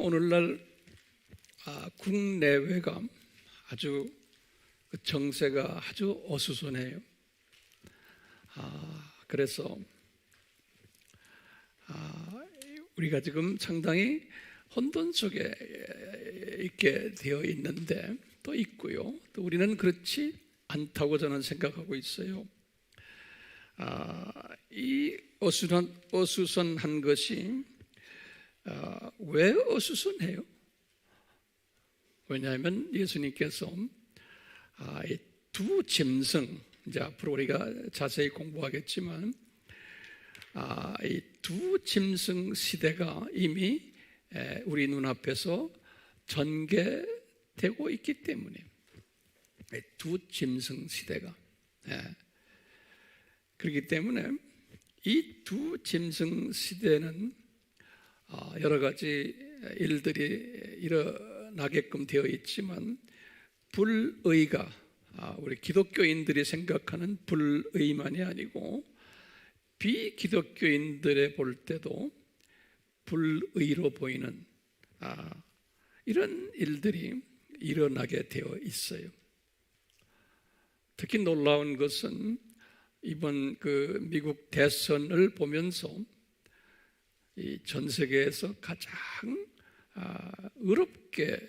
오늘날 국내외가 아주 정세가 아주 어수선해요. 그래서 우리가 지금 상당히 혼돈 속에 있게 되어 있는데 또 있고요. 또 우리는 그렇지 않다고 저는 생각하고 있어요. 이 어수선한 것이 왜 어수선해요? 왜냐하면 예수님께서 이 두 짐승, 이제 앞으로 우리가 자세히 공부하겠지만 이 두 짐승 시대가 이미 우리 눈앞에서 전개되고 있기 때문에 두 짐승 시대가 그렇기 때문에 이 두 짐승 시대는 여러 가지 일들이 일어나게끔 되어 있지만 불의가 우리 기독교인들이 생각하는 불의만이 아니고 비기독교인들의 볼 때도 불의로 보이는 이런 일들이 일어나게 되어 있어요. 특히 놀라운 것은 이번 미국 대선을 보면서 이 전 세계에서 가장 의롭게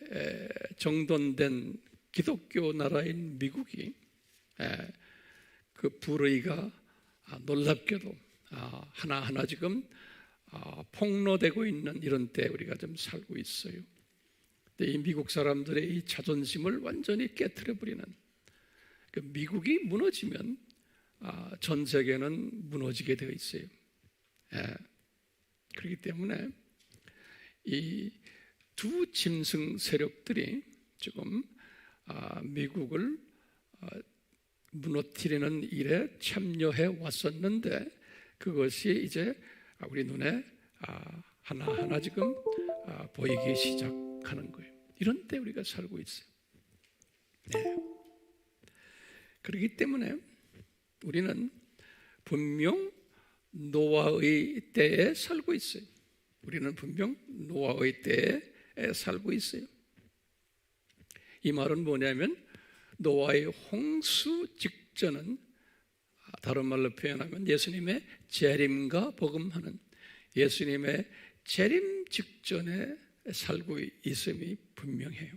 정돈된 기독교 나라인 미국이 그 불의가 놀랍게도 하나하나 지금 폭로되고 있는 이런 때 우리가 좀 살고 있어요. 근데 이 미국 사람들의 이 자존심을 완전히 깨트려버리는 미국이 무너지면 전 세계는 무너지게 되어 있어요. 그렇기 때문에 이 두 짐승 세력들이 지금 미국을 무너뜨리는 일에 참여해 왔었는데 그것이 이제 우리 눈에 하나하나 지금 보이기 시작하는 거예요. 이런 때 우리가 살고 있어요. 그렇기 때문에 우리는 분명 노아의 때에 살고 있어요. 우리는 분명 노아의 때에 살고 있어요. 이 말은 뭐냐면 노아의 홍수 직전은 다른 말로 표현하면 예수님의 재림과 복음하는 예수님의 재림 직전에 살고 있음이 분명해요.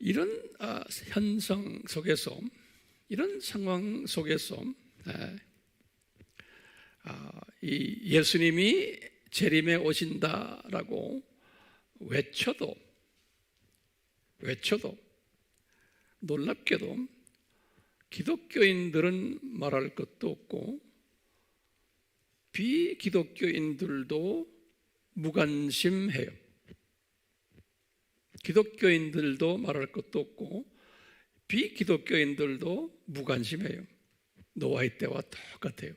이런 현상 속에서 이런 상황 속에서 이 예수님이 재림에 오신다라고 외쳐도 놀랍게도 기독교인들은 말할 것도 없고 비기독교인들도 무관심해요. 기독교인들도 말할 것도 없고 비기독교인들도 무관심해요. 노아의 때와 똑같아요.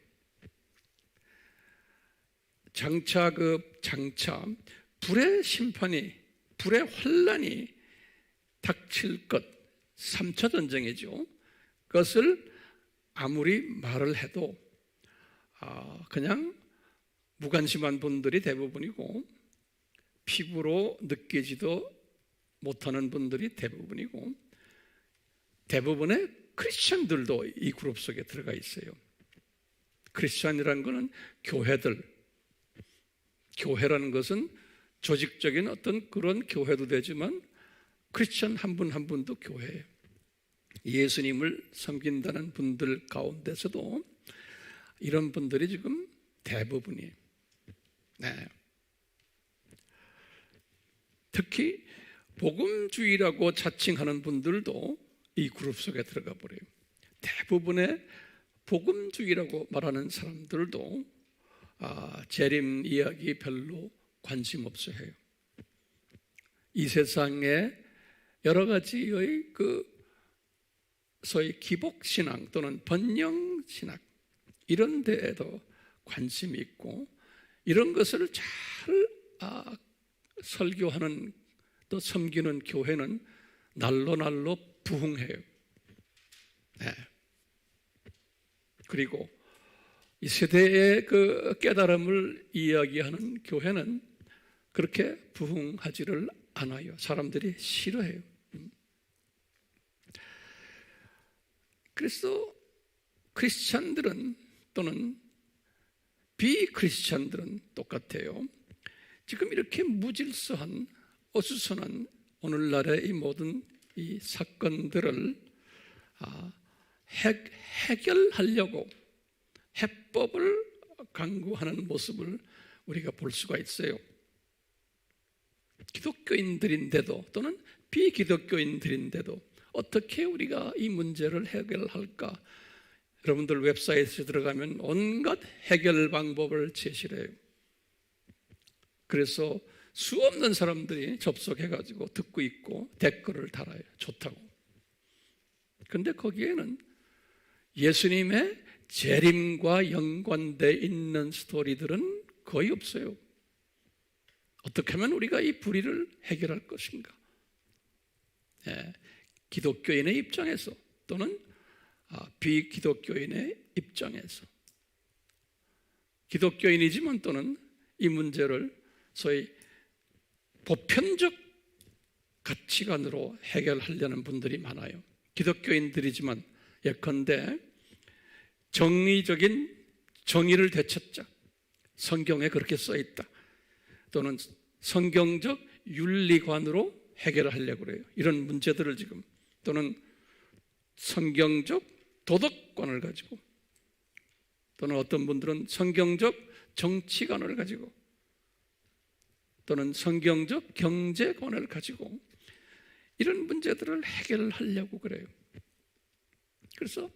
장차 불의 심판이, 불의 환란이 닥칠 것, 3차 전쟁이죠. 그것을 아무리 말을 해도 그냥 무관심한 분들이 대부분이고 피부로 느끼지도 못하는 분들이 대부분이고 대부분의 크리스천들도 이 그룹 속에 들어가 있어요. 크리스천이라는 것은 교회라는 것은 조직적인 어떤 그런 교회도 되지만 크리스천 한 분 한 분도 교회예요. 예수님을 섬긴다는 분들 가운데서도 이런 분들이 지금 대부분이에요. 특히 복음주의라고 자칭하는 분들도 이 그룹 속에 들어가 버려요. 대부분의 복음주의라고 말하는 사람들도 재림 이야기 별로 관심 없어 해요. 이 세상에 여러 가지의 소위 기복신앙 또는 번영신학 이런 데에도 관심이 있고 이런 것을 잘 설교하는 또 섬기는 교회는 날로 부흥해요. 그리고 이 세대의 그 깨달음을 이야기하는 교회는 그렇게 부흥하지를 않아요. 사람들이 싫어해요. 그래서 크리스찬들은 또는 비크리스찬들은 똑같아요. 지금 이렇게 무질서한 어수선한 오늘날의 이 모든 이 사건들을 해결하려고 해법을 강구하는 모습을 우리가 볼 수가 있어요. 기독교인들인데도 또는 비기독교인들인데도 어떻게 우리가 이 문제를 해결할까? 여러분들 웹사이트에 들어가면 온갖 해결 방법을 제시를 해요. 그래서 수없는 사람들이 접속해가지고 듣고 있고 댓글을 달아요. 좋다고. 근데 거기에는 예수님의 재림과 연관되어 있는 스토리들은 거의 없어요. 어떻게 하면 우리가 이 불의를 해결할 것인가? 기독교인의 입장에서 또는 비기독교인의 입장에서 기독교인이지만 또는 이 문제를 소위 보편적 가치관으로 해결하려는 분들이 많아요. 기독교인들이지만 예컨대 정의적인 정의를 되찾자. 성경에 그렇게 써 있다. 또는 성경적 윤리관으로 해결하려고 그래요. 이런 문제들을 지금 또는 성경적 도덕관을 가지고 또는 어떤 분들은 성경적 정치관을 가지고 또는 성경적 경제관을 가지고 이런 문제들을 해결하려고 그래요. 그래서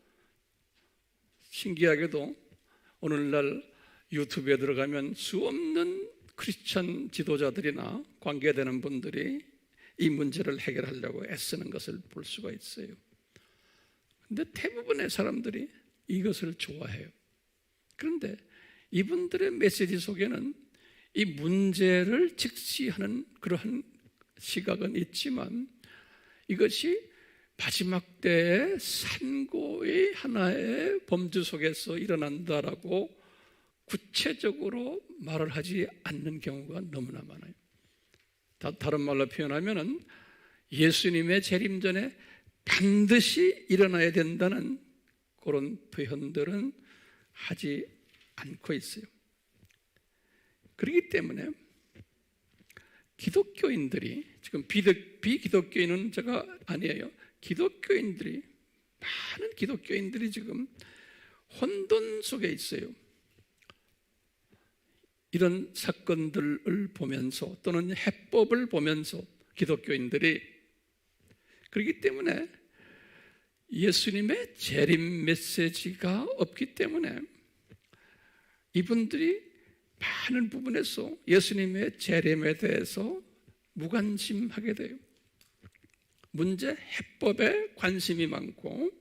신기하게도 오늘날 유튜브에 들어가면 수없는 크리스천 지도자들이나 관계되는 분들이 이 문제를 해결하려고 애쓰는 것을 볼 수가 있어요. 근데 대부분의 사람들이 이것을 좋아해요. 그런데 이분들의 메시지 속에는 이 문제를 직시하는 그러한 시각은 있지만 이것이 마지막 때의 산고의 하나의 범주 속에서 일어난다라고 구체적으로 말을 하지 않는 경우가 너무나 많아요. 다른 말로 표현하면은 예수님의 재림 전에 반드시 일어나야 된다는 그런 표현들은 하지 않고 있어요. 그렇기 때문에 기독교인들이 지금 비기독교인은 제가 아니에요. 기독교인들이 많은 기독교인들이 지금 혼돈 속에 있어요. 이런 사건들을 보면서 또는 해법을 보면서 기독교인들이 그렇기 때문에 예수님의 재림 메시지가 없기 때문에 이분들이 많은 부분에서 예수님의 재림에 대해서 무관심하게 돼요. 문제 해법에 관심이 많고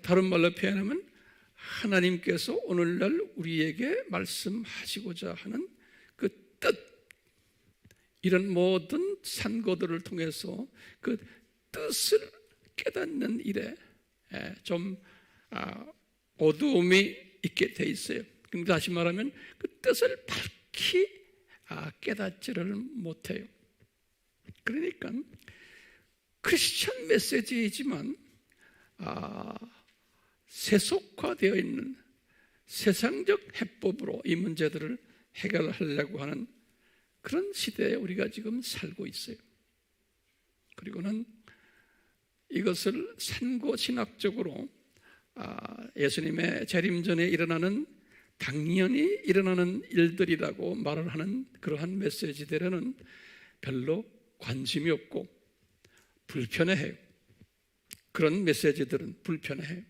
다른 말로 표현하면 하나님께서 오늘날 우리에게 말씀하시고자 하는 그 뜻, 이런 모든 산고들을 통해서 그 뜻을 깨닫는 일에 좀 어두움이 있게 돼 있어요. 그런데 다시 말하면 그 뜻을 밝히 깨닫지를 못해요. 그러니까 크리스천 메시지이지만 세속화되어 있는 세상적 해법으로 이 문제들을 해결하려고 하는 그런 시대에 우리가 지금 살고 있어요. 그리고는 이것을 산고신학적으로 예수님의 재림 전에 일어나는 당연히 일어나는 일들이라고 말을 하는 그러한 메시지들에는 별로 관심이 없고 불편해해요. 그런 메시지들은 불편해해요.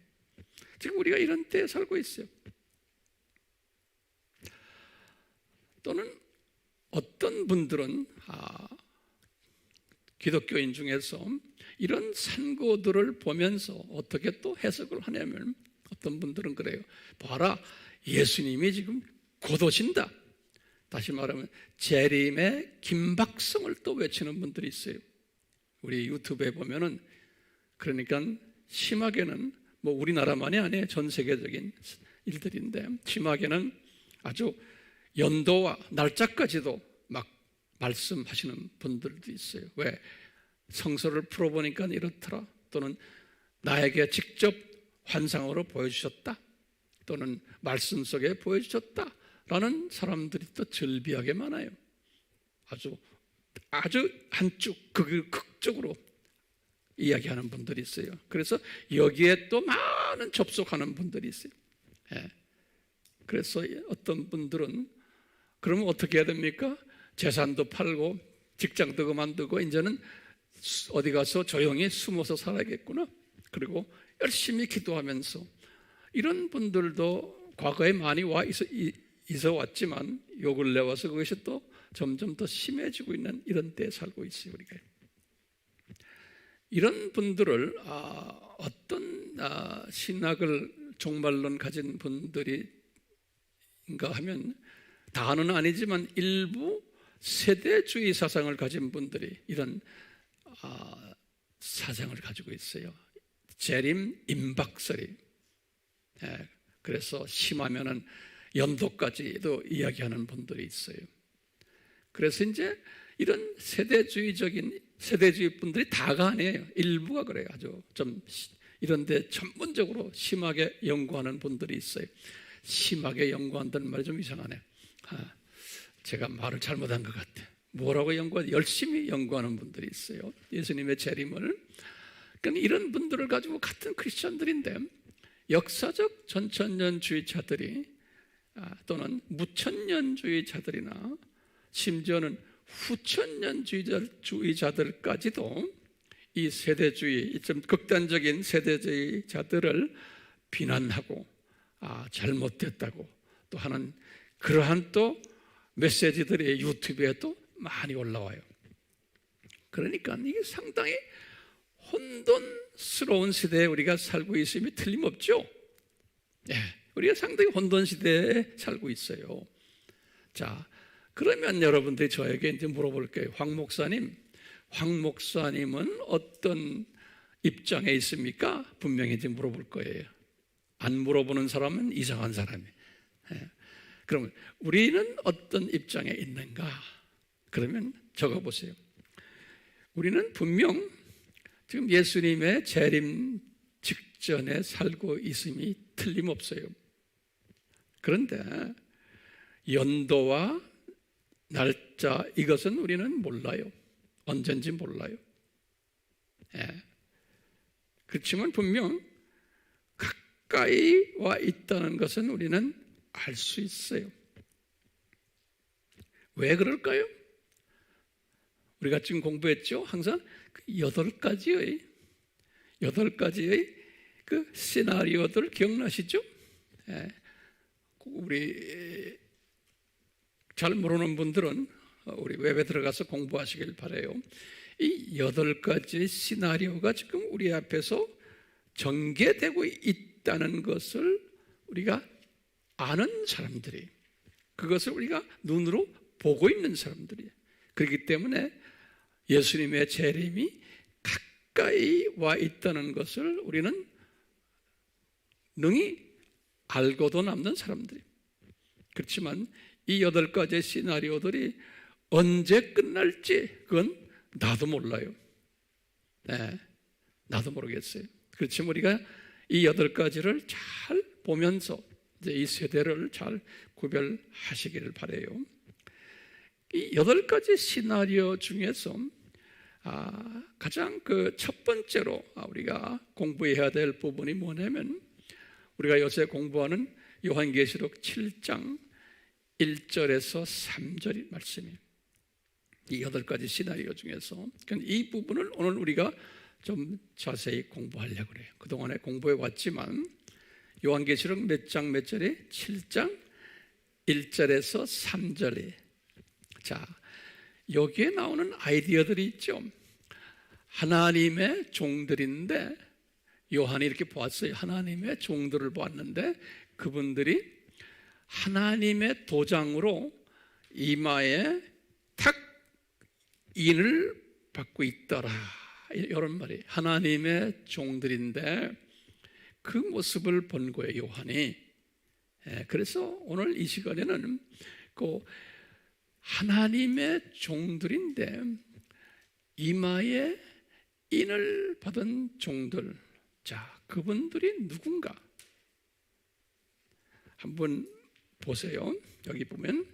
지금 우리가 이런 때에 살고 있어요. 또는 어떤 분들은 기독교인 중에서 이런 산고들을 보면서 어떻게 또 해석을 하냐면 어떤 분들은 그래요. 봐라, 예수님이 지금 곧 오신다. 다시 말하면 재림의 긴박성을 또 외치는 분들이 있어요. 우리 유튜브에 보면은 그러니까 심하게는 뭐 우리나라만이 아니에요. 전 세계적인 일들인데, 심하게는 아주 연도와 날짜까지도 막 말씀하시는 분들도 있어요. 왜? 성서를 풀어보니까 이렇더라, 또는 나에게 직접 환상으로 보여주셨다, 또는 말씀 속에 보여주셨다 라는 사람들이 또 절비하게 많아요. 아주 한쪽 극적으로 이야기하는 분들이 있어요. 그래서 여기에 또 많은 접속하는 분들이 있어요. 예. 그래서 어떤 분들은 그러면 어떻게 해야 됩니까? 재산도 팔고 직장도 그만두고 이제는 어디 가서 조용히 숨어서 살아야겠구나, 그리고 열심히 기도하면서, 이런 분들도 과거에 많이 있어 왔지만 요 근래 와서 그것이 또 점점 더 심해지고 있는 이런 때에 살고 있어요. 우리가 이런 분들을 어떤 신학을 종말론 가진 분들인가 하면, 다는 아니지만 일부 세대주의 사상을 가진 분들이 이런 사상을 가지고 있어요. 재림 임박설이. 그래서 심하면은 연도까지도 이야기하는 분들이 있어요. 그래서 이제 이런 세대주의 분들이 다가 아니에요. 일부가 그래요. 아주 좀 이런데 전문적으로 심하게 연구하는 분들이 있어요. 심하게 연구한다는 말이 좀 이상하네. 제가 말을 잘못한 것 같아. 뭐라고 열심히 연구하는 분들이 있어요. 예수님의 재림을. 그러니까 이런 분들을 가지고 같은 크리스천들인데, 역사적 전천년주의자들이 또는 무천년주의자들이나 심지어는 후천년주의자들까지도 이 세대주의, 좀 극단적인 세대주의자들을 비난하고 잘못됐다고 또 하는 그러한 또 메시지들이 유튜브에 또 많이 올라와요. 그러니까 이게 상당히 혼돈스러운 시대에 우리가 살고 있음이 틀림없죠. 우리가 상당히 혼돈 시대에 살고 있어요. 자, 그러면 여러분들이 저에게 이제 물어볼게요. 황 목사님은 어떤 입장에 있습니까? 분명히 이제 물어볼 거예요. 안 물어보는 사람은 이상한 사람이에요. 그러면 우리는 어떤 입장에 있는가? 그러면 적어보세요. 우리는 분명 지금 예수님의 재림 직전에 살고 있음이 틀림없어요. 그런데 연도와 날짜, 이것은 우리는 몰라요. 언젠지 몰라요. 그렇지만 분명 가까이 와 있다는 것은 우리는 알 수 있어요. 왜 그럴까요? 우리가 지금 공부했죠? 항상 8가지의 그 시나리오들 기억나시죠? 우리 잘 모르는 분들은 우리 웹에 들어가서 공부하시길 바라요. 이 8가지 시나리오가 지금 우리 앞에서 전개되고 있다는 것을 우리가 아는 사람들이, 그것을 우리가 눈으로 보고 있는 사람들이에요. 그렇기 때문에 예수님의 재림이 가까이 와 있다는 것을 우리는 능히 알고도 남는 사람들이에요. 그렇지만 이 8가지 시나리오들이 언제 끝날지 그건 나도 몰라요. 나도 모르겠어요. 그렇지만 우리가 이 8가지를 잘 보면서 이제 이 세대를 잘 구별하시기를 바라요. 이 8가지 시나리오 중에서 가장 그 첫 번째로 우리가 공부해야 될 부분이 뭐냐면, 우리가 요새 공부하는 요한계시록 7장 1절에서 3절의 말씀이에요. 이 8가지 시나리오 중에서 이 부분을 오늘 우리가 좀 자세히 공부하려고 그래요. 그동안에 공부해 왔지만 요한계시록 몇 장 몇 절에 7장 1절에서 3절에, 자, 여기에 나오는 아이디어들이 있죠. 하나님의 종들인데, 요한이 이렇게 보았어요. 하나님의 종들을 보았는데 그분들이 하나님의 도장으로 이마에 탁 인을 받고 있더라, 이런 말이 하나님의 종들인데 그 모습을 본 거예요, 요한이. 그래서 오늘 이 시간에는 그 하나님의 종들인데 이마에 인을 받은 종들, 자, 그분들이 누군가 한번 보세요. 여기 보면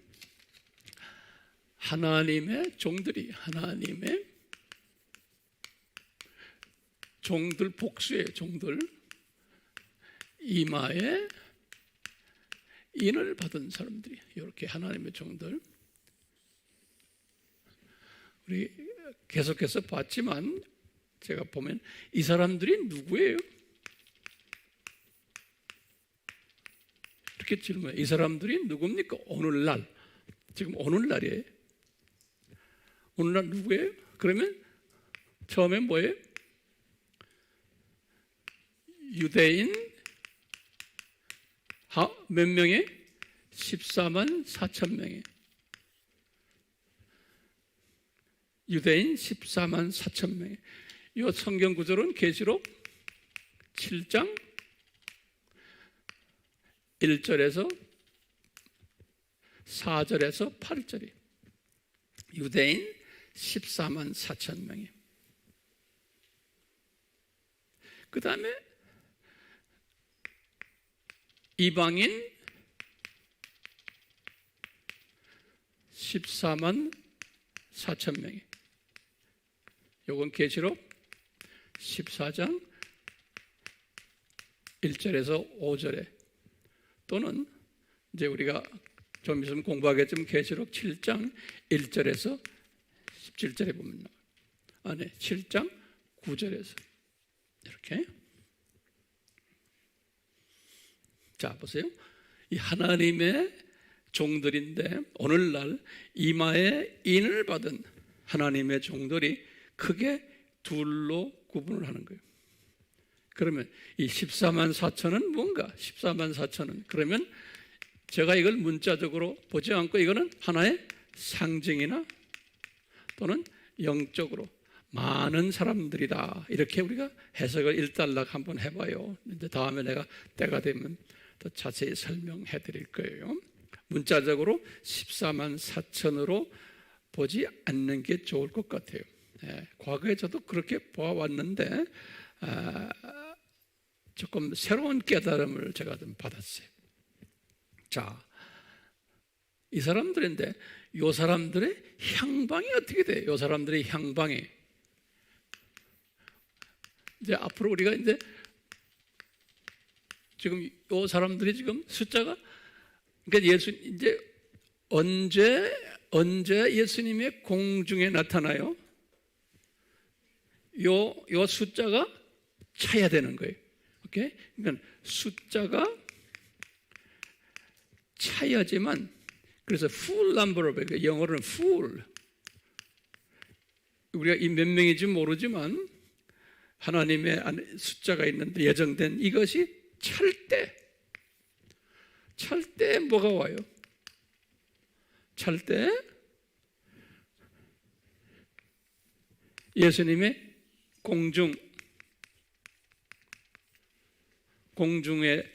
하나님의 종들이, 하나님의 종들, 복수의 종들, 이마에 인을 받은 사람들이, 이렇게 하나님의 종들. 우리 계속해서 봤지만 제가 보면 이 사람들이 누구예요? 이렇게 질문해요. 이 사람들이 누굽니까? 오늘날, 지금 오늘날이에요. 오늘날 누구예요? 그러면 처음에 뭐예요? 유대인 몇 명에? 14만 4천 명에. 유대인 14만 4천 명에. 이 성경 구절은 계시록 7장 1절에서 4절에서 8절이 유대인 14만 4천 명이. 그 다음에 이방인 14만 4천 명이. 요건 계시록 14장 1절에서 5절에, 또는 이제 우리가 좀 있으면 공부하겠지만 계시록 7장 1절에서 17절에 보면 나와요. 7장 9절에서 이렇게. 자, 보세요. 이 하나님의 종들인데 오늘날 이마에 인을 받은 하나님의 종들이 크게 둘로 구분을 하는 거예요. 그러면 이 14만 4천은 뭔가? 14만 4천은 그러면 제가 이걸 문자적으로 보지 않고 이거는 하나의 상징이나 또는 영적으로 많은 사람들이다, 이렇게 우리가 해석을 일단락 한번 해봐요. 이제 다음에 내가 때가 되면 더 자세히 설명해 드릴 거예요. 문자적으로 14만 4천으로 보지 않는 게 좋을 것 같아요. 과거에 저도 그렇게 보아왔는데 조금 새로운 깨달음을 제가 좀 받았어요. 자, 이 사람들인데 이 사람들의 향방이 어떻게 돼요? 이 사람들의 향방이 이제 앞으로 우리가 이제 지금 이 사람들이 지금 숫자가, 그러니까 예수 이제 언제 예수님의 공중에 나타나요? 요 숫자가 차야 되는 거예요. 오케이? 그러니까 숫자가 차야지만, 그래서 full number of, 영어로는 full. 우리가 이 몇 명인지 모르지만 하나님의 안에 숫자가 있는데 예정된 이것이 찰 때 뭐가 와요? 찰 때 예수님의 공중에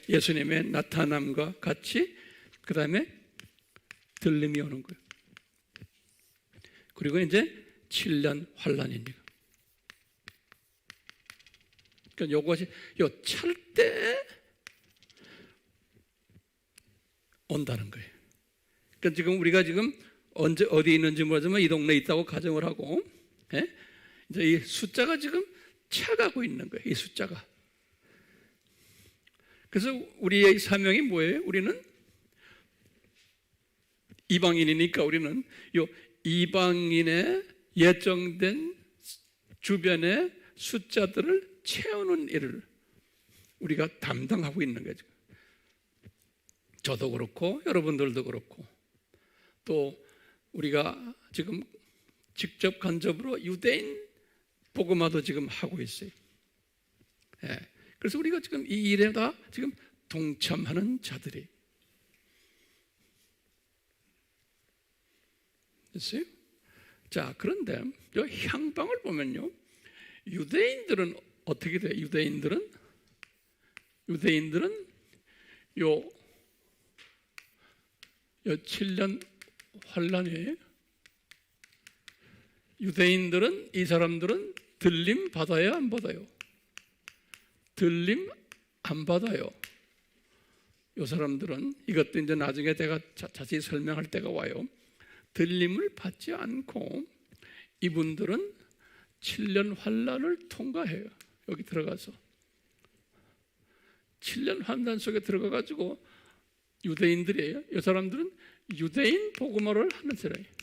예수님의 나타남과 같이 그 다음에 들림이 오는 거예요. 그리고 이제 7년 환란이니까. 그러니까 요것이 요 찰 때 온다는 거예요. 그러니까 지금 우리가 지금 언제 어디 있는지 모르지만 이 동네에 있다고 가정을 하고, 이제 이 숫자가 지금 차가고 있는 거예요. 이 숫자가. 그래서 우리의 사명이 뭐예요? 우리는 이방인이니까 우리는 요 이방인의 예정된 주변의 숫자들을 채우는 일을 우리가 담당하고 있는 거죠. 저도 그렇고 여러분들도 그렇고 또 우리가 지금 직접 간접으로 유대인 복음화도 지금 하고 있어요. 그래서 우리가 지금 이 일에 다 지금 동참하는 자들이 됐어요? 자, 그런데 이 향방을 보면요, 유대인들은 어떻게 돼요? 유대인들은 요 요 7년 환란이에요. 유대인들은, 이 사람들은 들림 받아요, 안 받아요? 들림 안 받아요. 이 사람들은, 이것도 이제 나중에 제가 자세히 설명할 때가 와요. 들림을 받지 않고 이분들은 7년 환란을 통과해요. 여기 들어가서 7년 환란 속에 들어가가지고 유대인들이에요. 이 사람들은 유대인 복음화를 하는 사람이에요.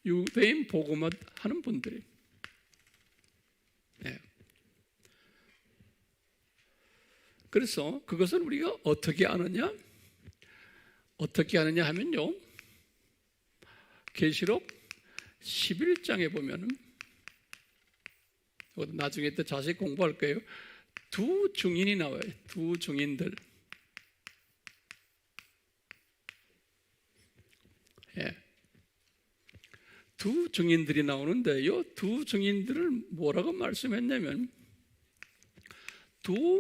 유대인 복음화 하는 분들이. 네. 그래서 그것을 우리가 어떻게 아느냐? 어떻게 아느냐 하면요, 계시록 11장에 보면은, 나중에 또 자세히 공부할 거예요. 두 증인이 나와요. 두 증인들. 예. 두 증인들이 나오는데, 이 두 증인들을 뭐라고 말씀했냐면, 두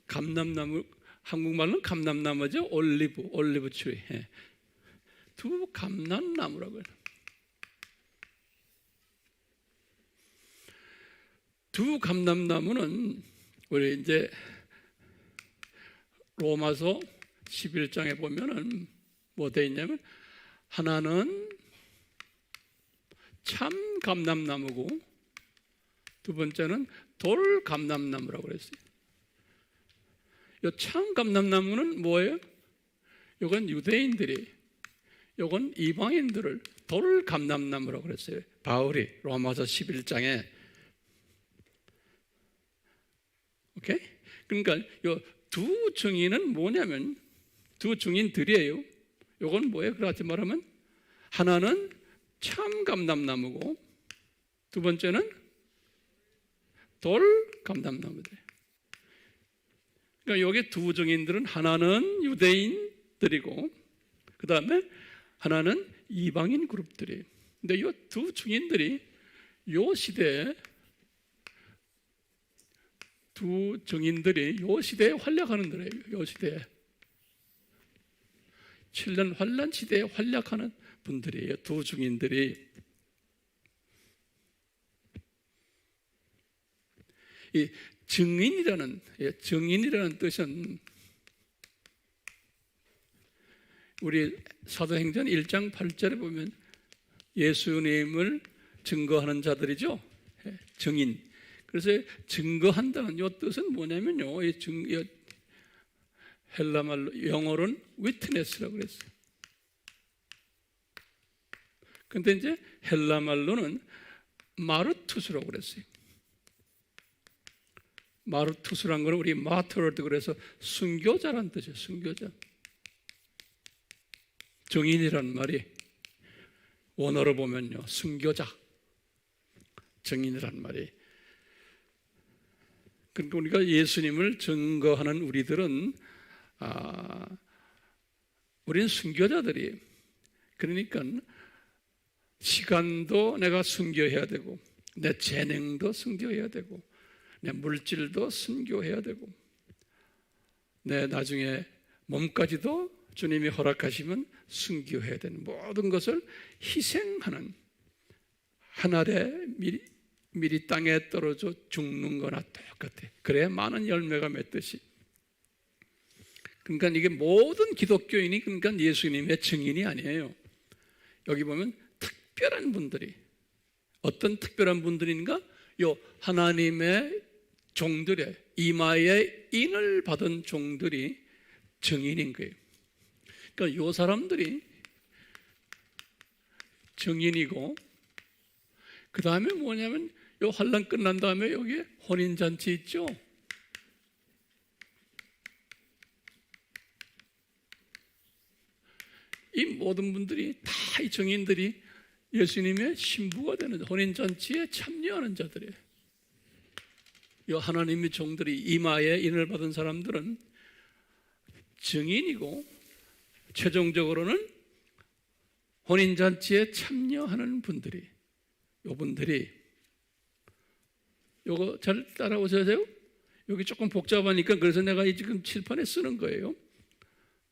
감람나무, 한국말로는 감람나무죠. 올리브 트리. 예. 두 감람나무라고 해요. 두 감람나무는 우리 이제 로마서 11장에 보면은 뭐 되어 있냐면, 하나는 참 감람나무고 두 번째는 돌 감람나무라고 그랬어요. 이 참 감람나무는 뭐예요? 이건 유대인들이, 이건 이방인들을 돌 감람나무라고 그랬어요. 바울이 로마서 11장에. 오케이? 그러니까 이 두 증인은 뭐냐면, 두 증인들이에요. 이건 뭐예요? 그렇게 말하면 하나는 참 감람나무고 두 번째는 돌 감람나무들. 그러니까 여기 두 증인들은 하나는 유대인들이고 그 다음에 하나는 이방인 그룹들이. 근데 이 두 증인들이 이 시대에, 두 증인들이 이 시대에 활약하는 분들이에요. 이 시대에 7년 환란 시대에 활약하는 분들이에요. 두 증인들이. 이 증인이라는 뜻은 우리 사도행전 1장 8절에 보면 예수님을 증거하는 자들이죠. 증인. 그래서 증거한다는 이 뜻은 뭐냐면요, 이 헬라말로, 영어로는 witness라고 그랬어요. 근데 이제 헬라말로는 마르투스라고 그랬어요. 마르투스란 거는 우리 마터르도 그래서 순교자란 뜻이에요. 순교자. 증인이란 말이 원어로 보면요, 순교자, 증인이란 말이. 그러니까 우리가 예수님을 증거하는 우리들은 우리는 순교자들이. 그러니까 시간도 내가 순교해야 되고 내 재능도 순교해야 되고 내 물질도 순교해야 되고 내 나중에 몸까지도 주님이 허락하시면 순교해야 되는 모든 것을 희생하는, 하늘에 미리 땅에 떨어져 죽는 거나 똑같아. 그래야 많은 열매가 맺듯이. 그러니까 이게 모든 기독교인이 그러니까 예수님의 증인이 아니에요. 여기 보면 특별한 분들이, 어떤 특별한 분들인가? 요 하나님의 종들의 이마에 인을 받은 종들이 증인인 거예요. 그러니까 요 사람들이 증인이고, 그 다음에 뭐냐면 요 환란 끝난 다음에 여기 혼인잔치 있죠. 이 모든 분들이 다 이 증인들이 예수님의 신부가 되는 혼인잔치에 참여하는 자들이에요. 이 하나님의 종들이 이마에 인을 받은 사람들은 증인이고 최종적으로는 혼인잔치에 참여하는 분들이, 이 분들이 요거 잘 따라오세요? 여기 조금 복잡하니까 그래서 내가 지금 칠판에 쓰는 거예요.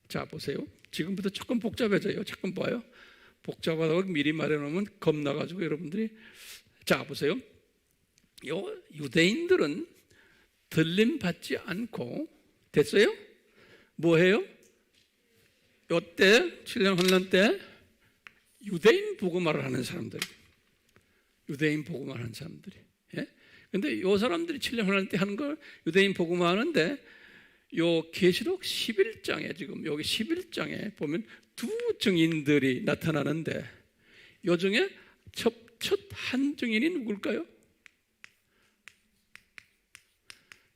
자, 보세요. 지금부터 조금 복잡해져요. 잠깐 봐요. 복잡하다고 미리 말해놓으면 겁나가지고 여러분들이. 자, 보세요. 요 유대인들은 들림 받지 않고 됐어요? 뭐 해요? 요때 7년 환란 때 유대인 복음화를 하는 사람들, 유대인 복음화를 하는 사람들이. 예? 근데 요 사람들이 7년 환란 때 하는 걸 유대인 복음화 하는데 요 계시록 11장에 지금 여기 11장에 보면 두 증인들이 나타나는데 요 중에 첫 한 증인이 누굴까요?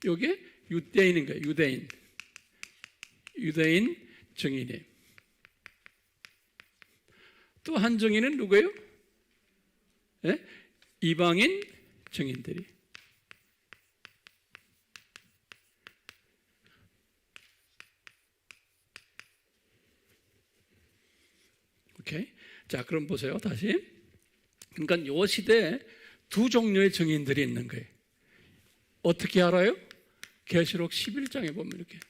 요게 유대인인 거예요. 유대인 증인이. 또 한 증인은 누구예요? 예? 이방인 증인들이. 오케이. 자, 그럼 보세요. 다시. 그러니까 요 시대에 두 종류의 증인들이 있는 거예요. 어떻게 알아요? 계시록 11장에 보면 이렇게.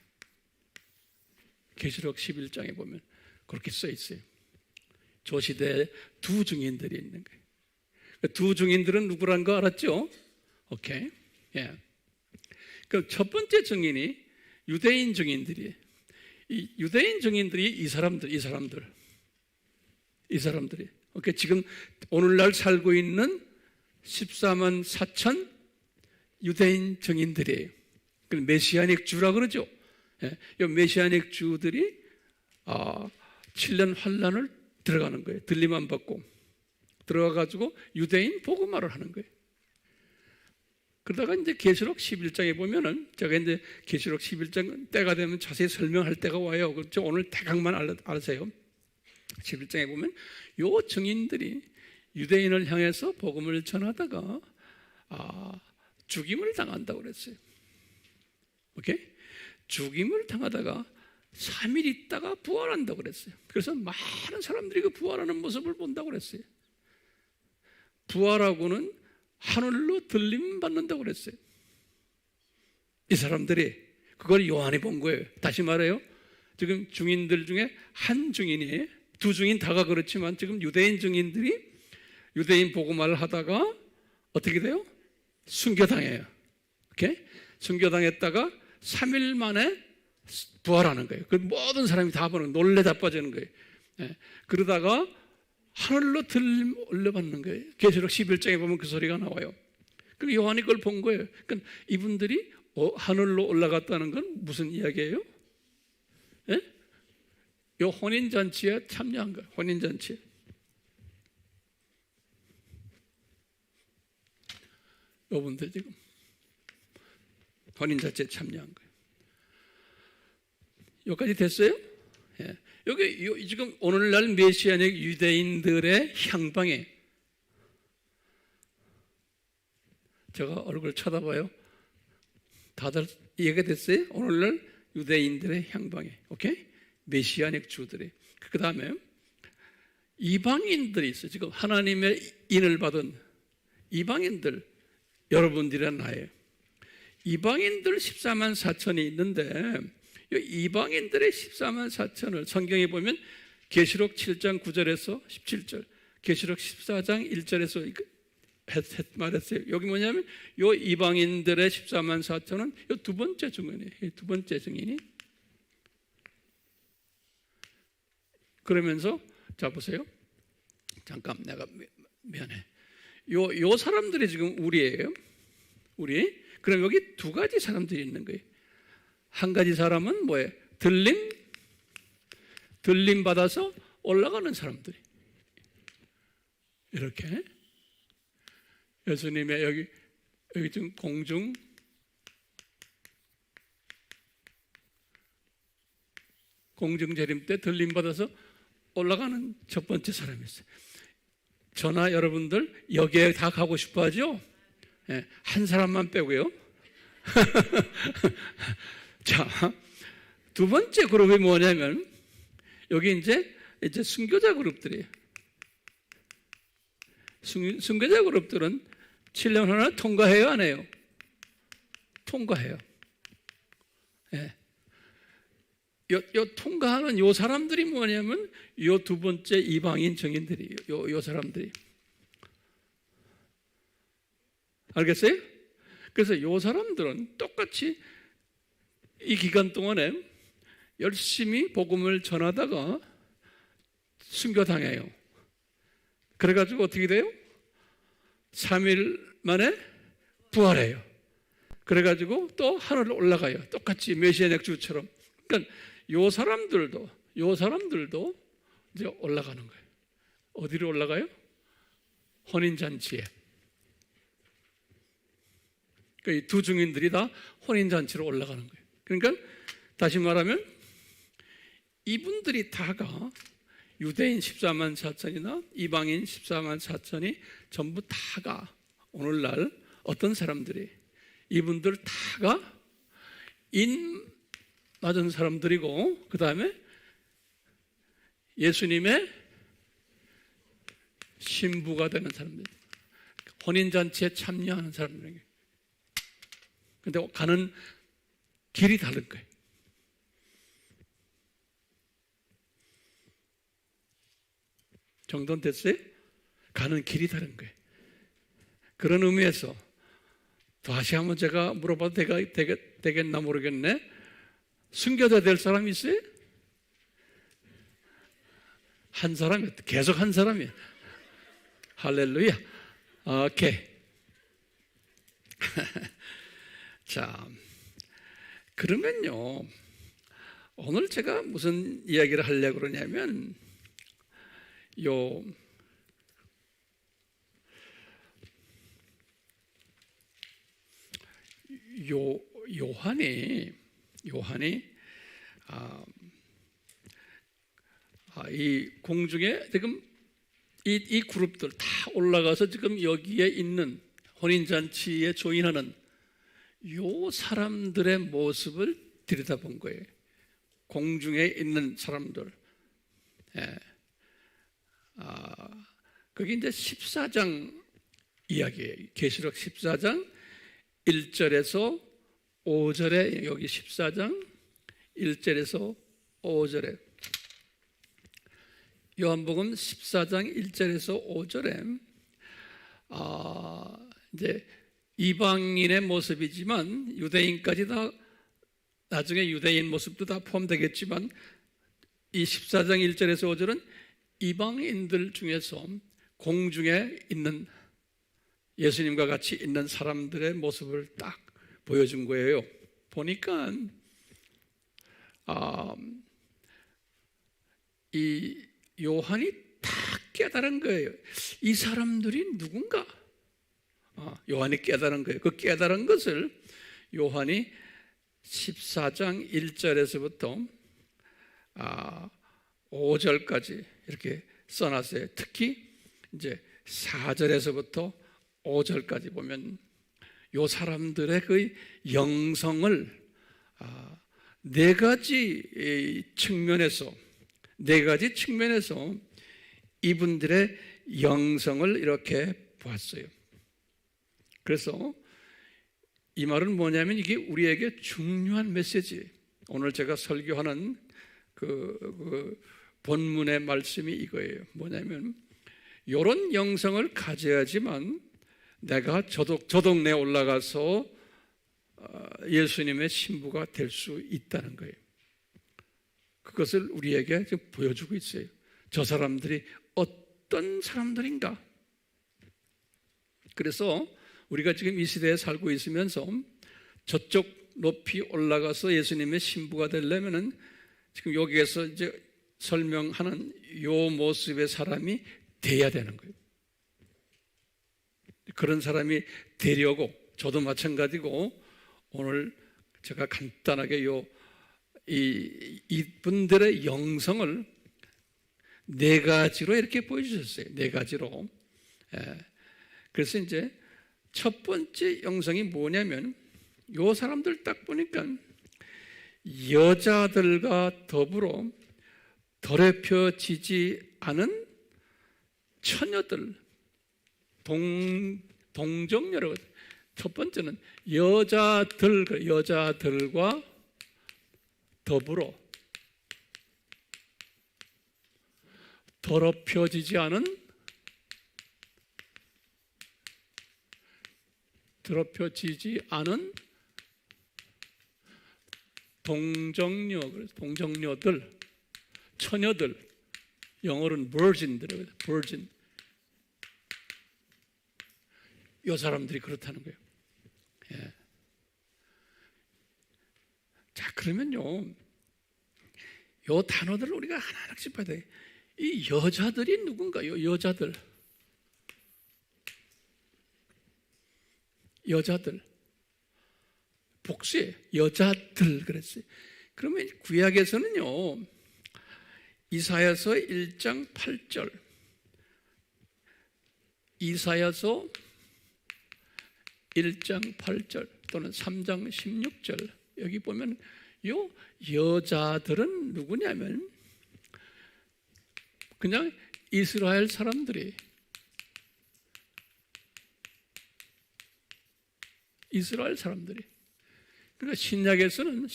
계시록 11장에 보면 그렇게 써 있어요. 저 시대에 두 증인들이 있는 거예요. 두 증인들은 누구라는 거 알았죠? 오케이. 예. 그럼 첫 번째 증인이 유대인 증인들이에요. 이 유대인 증인들이 이 사람들이. 오케이. 지금 오늘날 살고 있는 14만 4천 유대인 증인들이에요. 그 메시아닉 주라 그러죠. 예. 이 메시아닉 주들이 7년 환란을 들어가는 거예요. 들림 안 받고 들어가가지고 유대인 복음화를 하는 거예요. 그러다가 이제 계시록 11장에 보면은 제가 이제 계시록 11장 때가 되면 자세히 설명할 때가 와요. 그렇죠? 오늘 대강만 알으세요. 11장에 보면 요 증인들이 유대인을 향해서 복음을 전하다가 죽임을 당한다고 그랬어요. 오케이? 죽임을 당하다가 3일 있다가 부활한다고 그랬어요. 그래서 많은 사람들이 그 부활하는 모습을 본다고 그랬어요. 부활하고는 하늘로 들림 받는다고 그랬어요. 이 사람들이 그걸 요한이 본 거예요. 다시 말해요. 지금 증인들 중에 한 증인이, 두 증인 다가 그렇지만 지금 유대인 증인들이 유대인 복음화를 하다가 어떻게 돼요? 순교당해요. 오케이? 순교당했다가 3일 만에 부활하는 거예요. 그 모든 사람이 다 보는 놀래 자빠지는 거예요. 예. 그러다가 하늘로 들림 올려받는 거예요. 계시록 11장에 보면 그 소리가 나와요. 그리고 요한이 그걸 본 거예요. 그러니까 이분들이 하늘로 올라갔다는 건 무슨 이야기예요? 예? 요 혼인잔치에 참여한 거예요. 혼인잔치에. 요분들 지금 혼인잔치에 참여한 거예요. 여기까지 됐어요? 예. 여기 지금 오늘날 메시아닉 유대인들의 향방에 제가 얼굴 쳐다봐요. 다들 이해가 됐어요? 오늘날 유대인들의 향방에. 오케이? 메시아닉 주들이. 그 다음에 이방인들이 있어요. 지금 하나님의 인을 받은 이방인들, 여러분들이란 나예요. 이방인들 14만 4천이 있는데 이방인들의 14만 4천을 성경에 보면 계시록 7장 9절에서 17절, 계시록 14장 1절에서 말했어요. 여기 뭐냐면 요 이방인들의 14만 4천은 요 두 번째 증인이에요. 두 번째 증인이. 그러면서 자 보세요. 잠깐 내가 미안해. 요 사람들이 지금 우리예요. 우리. 그럼 여기 두 가지 사람들이 있는 거예요. 한 가지 사람은 뭐예요? 들림 받아서 올라가는 사람들이. 이렇게 예수님의 여기 지금 공중 재림 때 들림 받아서 올라가는 첫 번째 사람이 있어요. 저나 여러분들 여기에 다 가고 싶어 하죠? 네, 한 사람만 빼고요. 자, 두 번째 그룹이 뭐냐면 여기 이제 순교자 그룹들이에요. 순교자 그룹들은 7년 후나 통과해요, 안 해요? 통과해요. 예. 요 통과하는 요 사람들이 뭐냐면 요 두 번째 이방인 정인들이 요 사람들이. 알겠어요? 그래서 요 사람들은 똑같이 이 기간 동안에 열심히 복음을 전하다가 순교당해요. 그래가지고 어떻게 돼요? 3일 만에 부활해요. 그래가지고 또 하늘로 올라가요. 똑같이 메시아 맥주처럼. 그러니까 요 사람들도 이제 올라가는 거예요. 어디로 올라가요? 혼인잔치에. 그러니까 이 두 증인들이 다 혼인잔치로 올라가는 거예요. 그러니까 다시 말하면 이분들이 다가 유대인 14만 4천이나 이방인 14만 4천이 전부 다가 오늘날 어떤 사람들이 이분들 다가 인 맞은 사람들이고 그 다음에 예수님의 신부가 되는 사람들, 혼인잔치에 참여하는 사람들에게. 근데 가는 길이 다른 거예요. 정돈 됐어요? 가는 길이 다른 거예요. 그런 의미에서 다시 한번 제가 물어봐도 되겠나 모르겠네. 순교자 될 사람이 있어요? 한 사람이요. 계속 한 사람이에요. 할렐루야. 오케이. 자, 그러면요. 오늘 제가 무슨 이야기를 하려고 그러냐면 요한이 이 공중에 지금 이 그룹들 다 올라가서 지금 여기에 있는 혼인잔치에 조인하는 요 사람들의 모습을 들여다본 거예요. 공중에 있는 사람들. 예. 그게 이제 14장 이야기예요. 계시록 14장 1절에서 5절에 여기 14장 1절에서 5절에 요한복음 14장 1절에서 5절에 이제 이방인의 모습이지만 유대인까지 다 나중에 유대인 모습도 다 포함되겠지만 이 14장 1절에서 5절은 이방인들 중에서 공중에 있는 예수님과 같이 있는 사람들의 모습을 딱 보여준 거예요. 보니까 이 요한이 다 깨달은 거예요. 이 사람들이 누군가? 요한이 깨달은 거예요. 그 깨달은 것을 요한이 14장 1절에서부터 5절까지 이렇게 써놨어요. 특히 이제 4절에서부터 5절까지 보면 요 사람들의 그 영성을 네 가지 측면에서 이분들의 영성을 이렇게 보았어요. 그래서 이 말은 뭐냐면 이게 우리에게 중요한 메시지. 오늘 제가 설교하는 그 본문의 말씀이 이거예요. 뭐냐면 이런 영성을 가져야지만 내가 저 동네에 올라가서 예수님의 신부가 될 수 있다는 거예요. 그것을 우리에게 지금 보여주고 있어요. 저 사람들이 어떤 사람들인가? 그래서 우리가 지금 이 시대에 살고 있으면서 저쪽 높이 올라가서 예수님의 신부가 되려면은 지금 여기에서 이제 설명하는 요 모습의 사람이 돼야 되는 거예요. 그런 사람이 되려고 저도 마찬가지고 오늘 제가 간단하게 이분들의 영성을 네 가지로 이렇게 보여주셨어요. 네 가지로. 그래서 이제 첫 번째 영성이 뭐냐면 요 사람들 딱 보니까 여자들과 더불어 더럽혀지지 않은 처녀들, 동정녀라고 첫 번째는 여자들과 더불어 더럽혀지지 않은 동정녀들, 처녀들, 영어로는 virgin들이에요. virgin. 이 사람들이 그렇다는 거예요. 예. 자, 그러면요, 이 단어들을 우리가 하나씩 봐야 돼. 이 여자들이 누군가요? 여자들. 복수에 여자들 그랬어요. 그러면 구약에서는요, 이사야서 1장 8절, 이사야서 1장 8절 또는 3장 16절, 여기 보면 요 여자들은 누구냐면 그냥 이스라엘 사람들이, 그러니까 신약에서는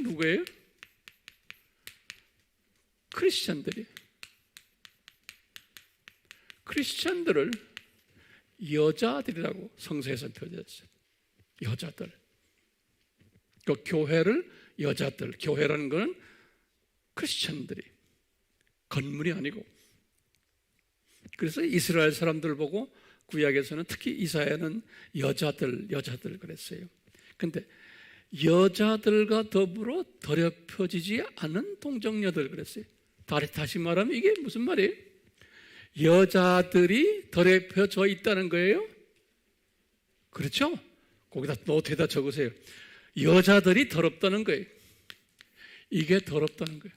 누구예요? 크리스찬들을 여자들이라고 성서에서 표현했어요. 여자들. 그 교회를 여자들, 교회라는 것은 크리스찬들이, 건물이 아니고. 그래서 이스라엘 사람들 보고 구약에서는 특히 이사야는 여자들 그랬어요. 근데 여자들과 더불어 더럽혀지지 않은 동정녀들 그랬어요. 다시 말하면 이게 무슨 말이에요? 여자들이 더럽혀져 있다는 거예요? 그렇죠? 거기다 노트에다 적으세요. 여자들이 더럽다는 거예요. 이게 더럽다는 거예요.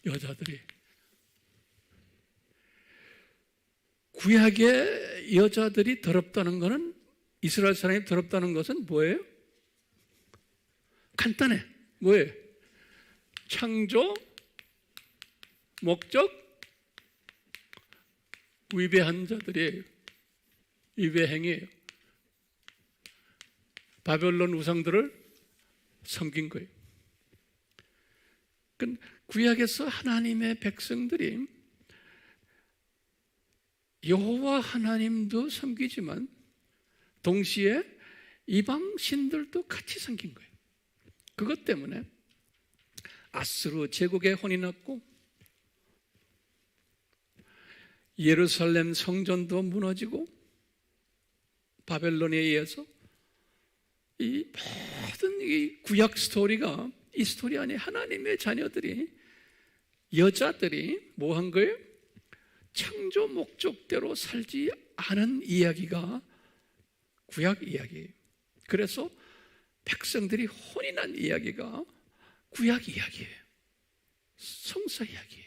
여자들이. 구약의 여자들이 더럽다는 것은, 이스라엘 사람이 더럽다는 것은 뭐예요? 간단해. 뭐예요? 창조, 목적, 위배한 자들이에요. 위배행위예요. 바벨론 우상들을 섬긴 거예요. 구약에서 하나님의 백성들이 여호와 하나님도 섬기지만 동시에 이방 신들도 같이 섬긴 거예요. 그것 때문에 아스루 제국에 혼이 났고 예루살렘 성전도 무너지고 바벨론에 의해서 이 모든 이 구약 스토리가, 이 스토리 안에 하나님의 자녀들이, 여자들이 뭐 한 거예요? 창조 목적대로 살지 않은 이야기가 구약 이야기예요. 그래서 백성들이 혼이 난 이야기가 구약 이야기예요. 성서 이야기예요.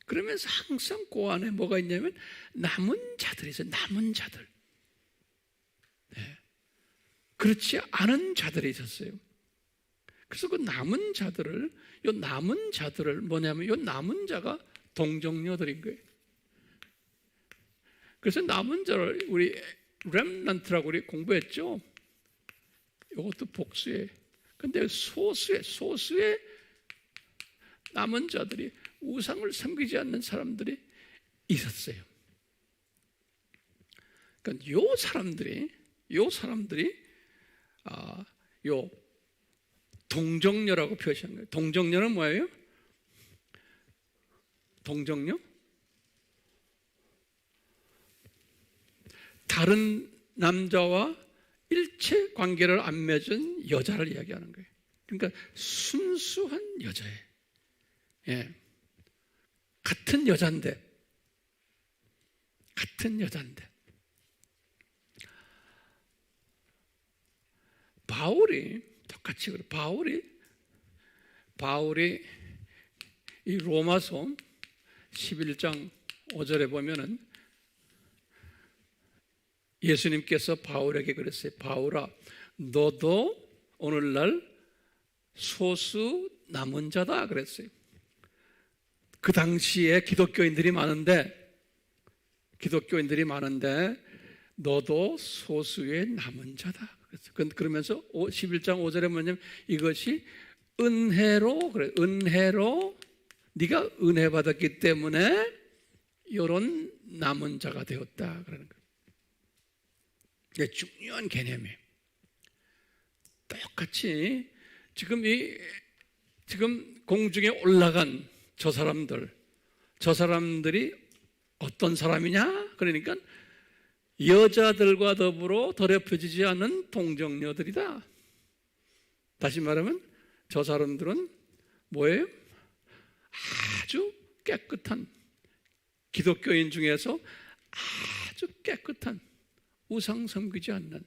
그러면서 항상 그 안에 뭐가 있냐면 남은 자들이 있어요. 남은 자들. 네. 그렇지 않은 자들이 있었어요. 그래서 그 남은 자들을 뭐냐면 이 남은 자가 동정녀들인 거예요. 그래서 남은 자를 우리 렘넌트라고 우리 공부했죠. 이것도 복수예요. 근데 소수의 남은 자들이, 우상을 섬기지 않는 사람들이 있었어요. 그러니까 요 사람들이 요 동정녀라고 표시한 거예요. 동정녀는 뭐예요? 동정녀? 다른 남자와 일체 관계를 안 맺은 여자를 이야기하는 거예요. 그러니까 순수한 여자예요. 예. 같은 여자인데 바울이 똑같이 그래. 바울이 이 로마서 11장 5절에 보면은 예수님께서 바울에게 그랬어요. 바울아, 너도 오늘날 소수 남은 자다 그랬어요. 그 당시에 기독교인들이 많은데 너도 소수의 남은 자다. 그러면서 11장 5절에 뭐냐면 이것이 은혜로, 그래, 은혜로 네가 은혜 받았기 때문에 이런 남은 자가 되었다 그러는 거예요. 이게 중요한 개념이에요. 똑같이 지금 공중에 올라간 저 사람들이 어떤 사람이냐? 그러니까 여자들과 더불어 더럽혀지지 않은 동정녀들이다. 다시 말하면 저 사람들은 뭐예요? 아주 깨끗한, 기독교인 중에서 아주 깨끗한, 우상 섬기지 않는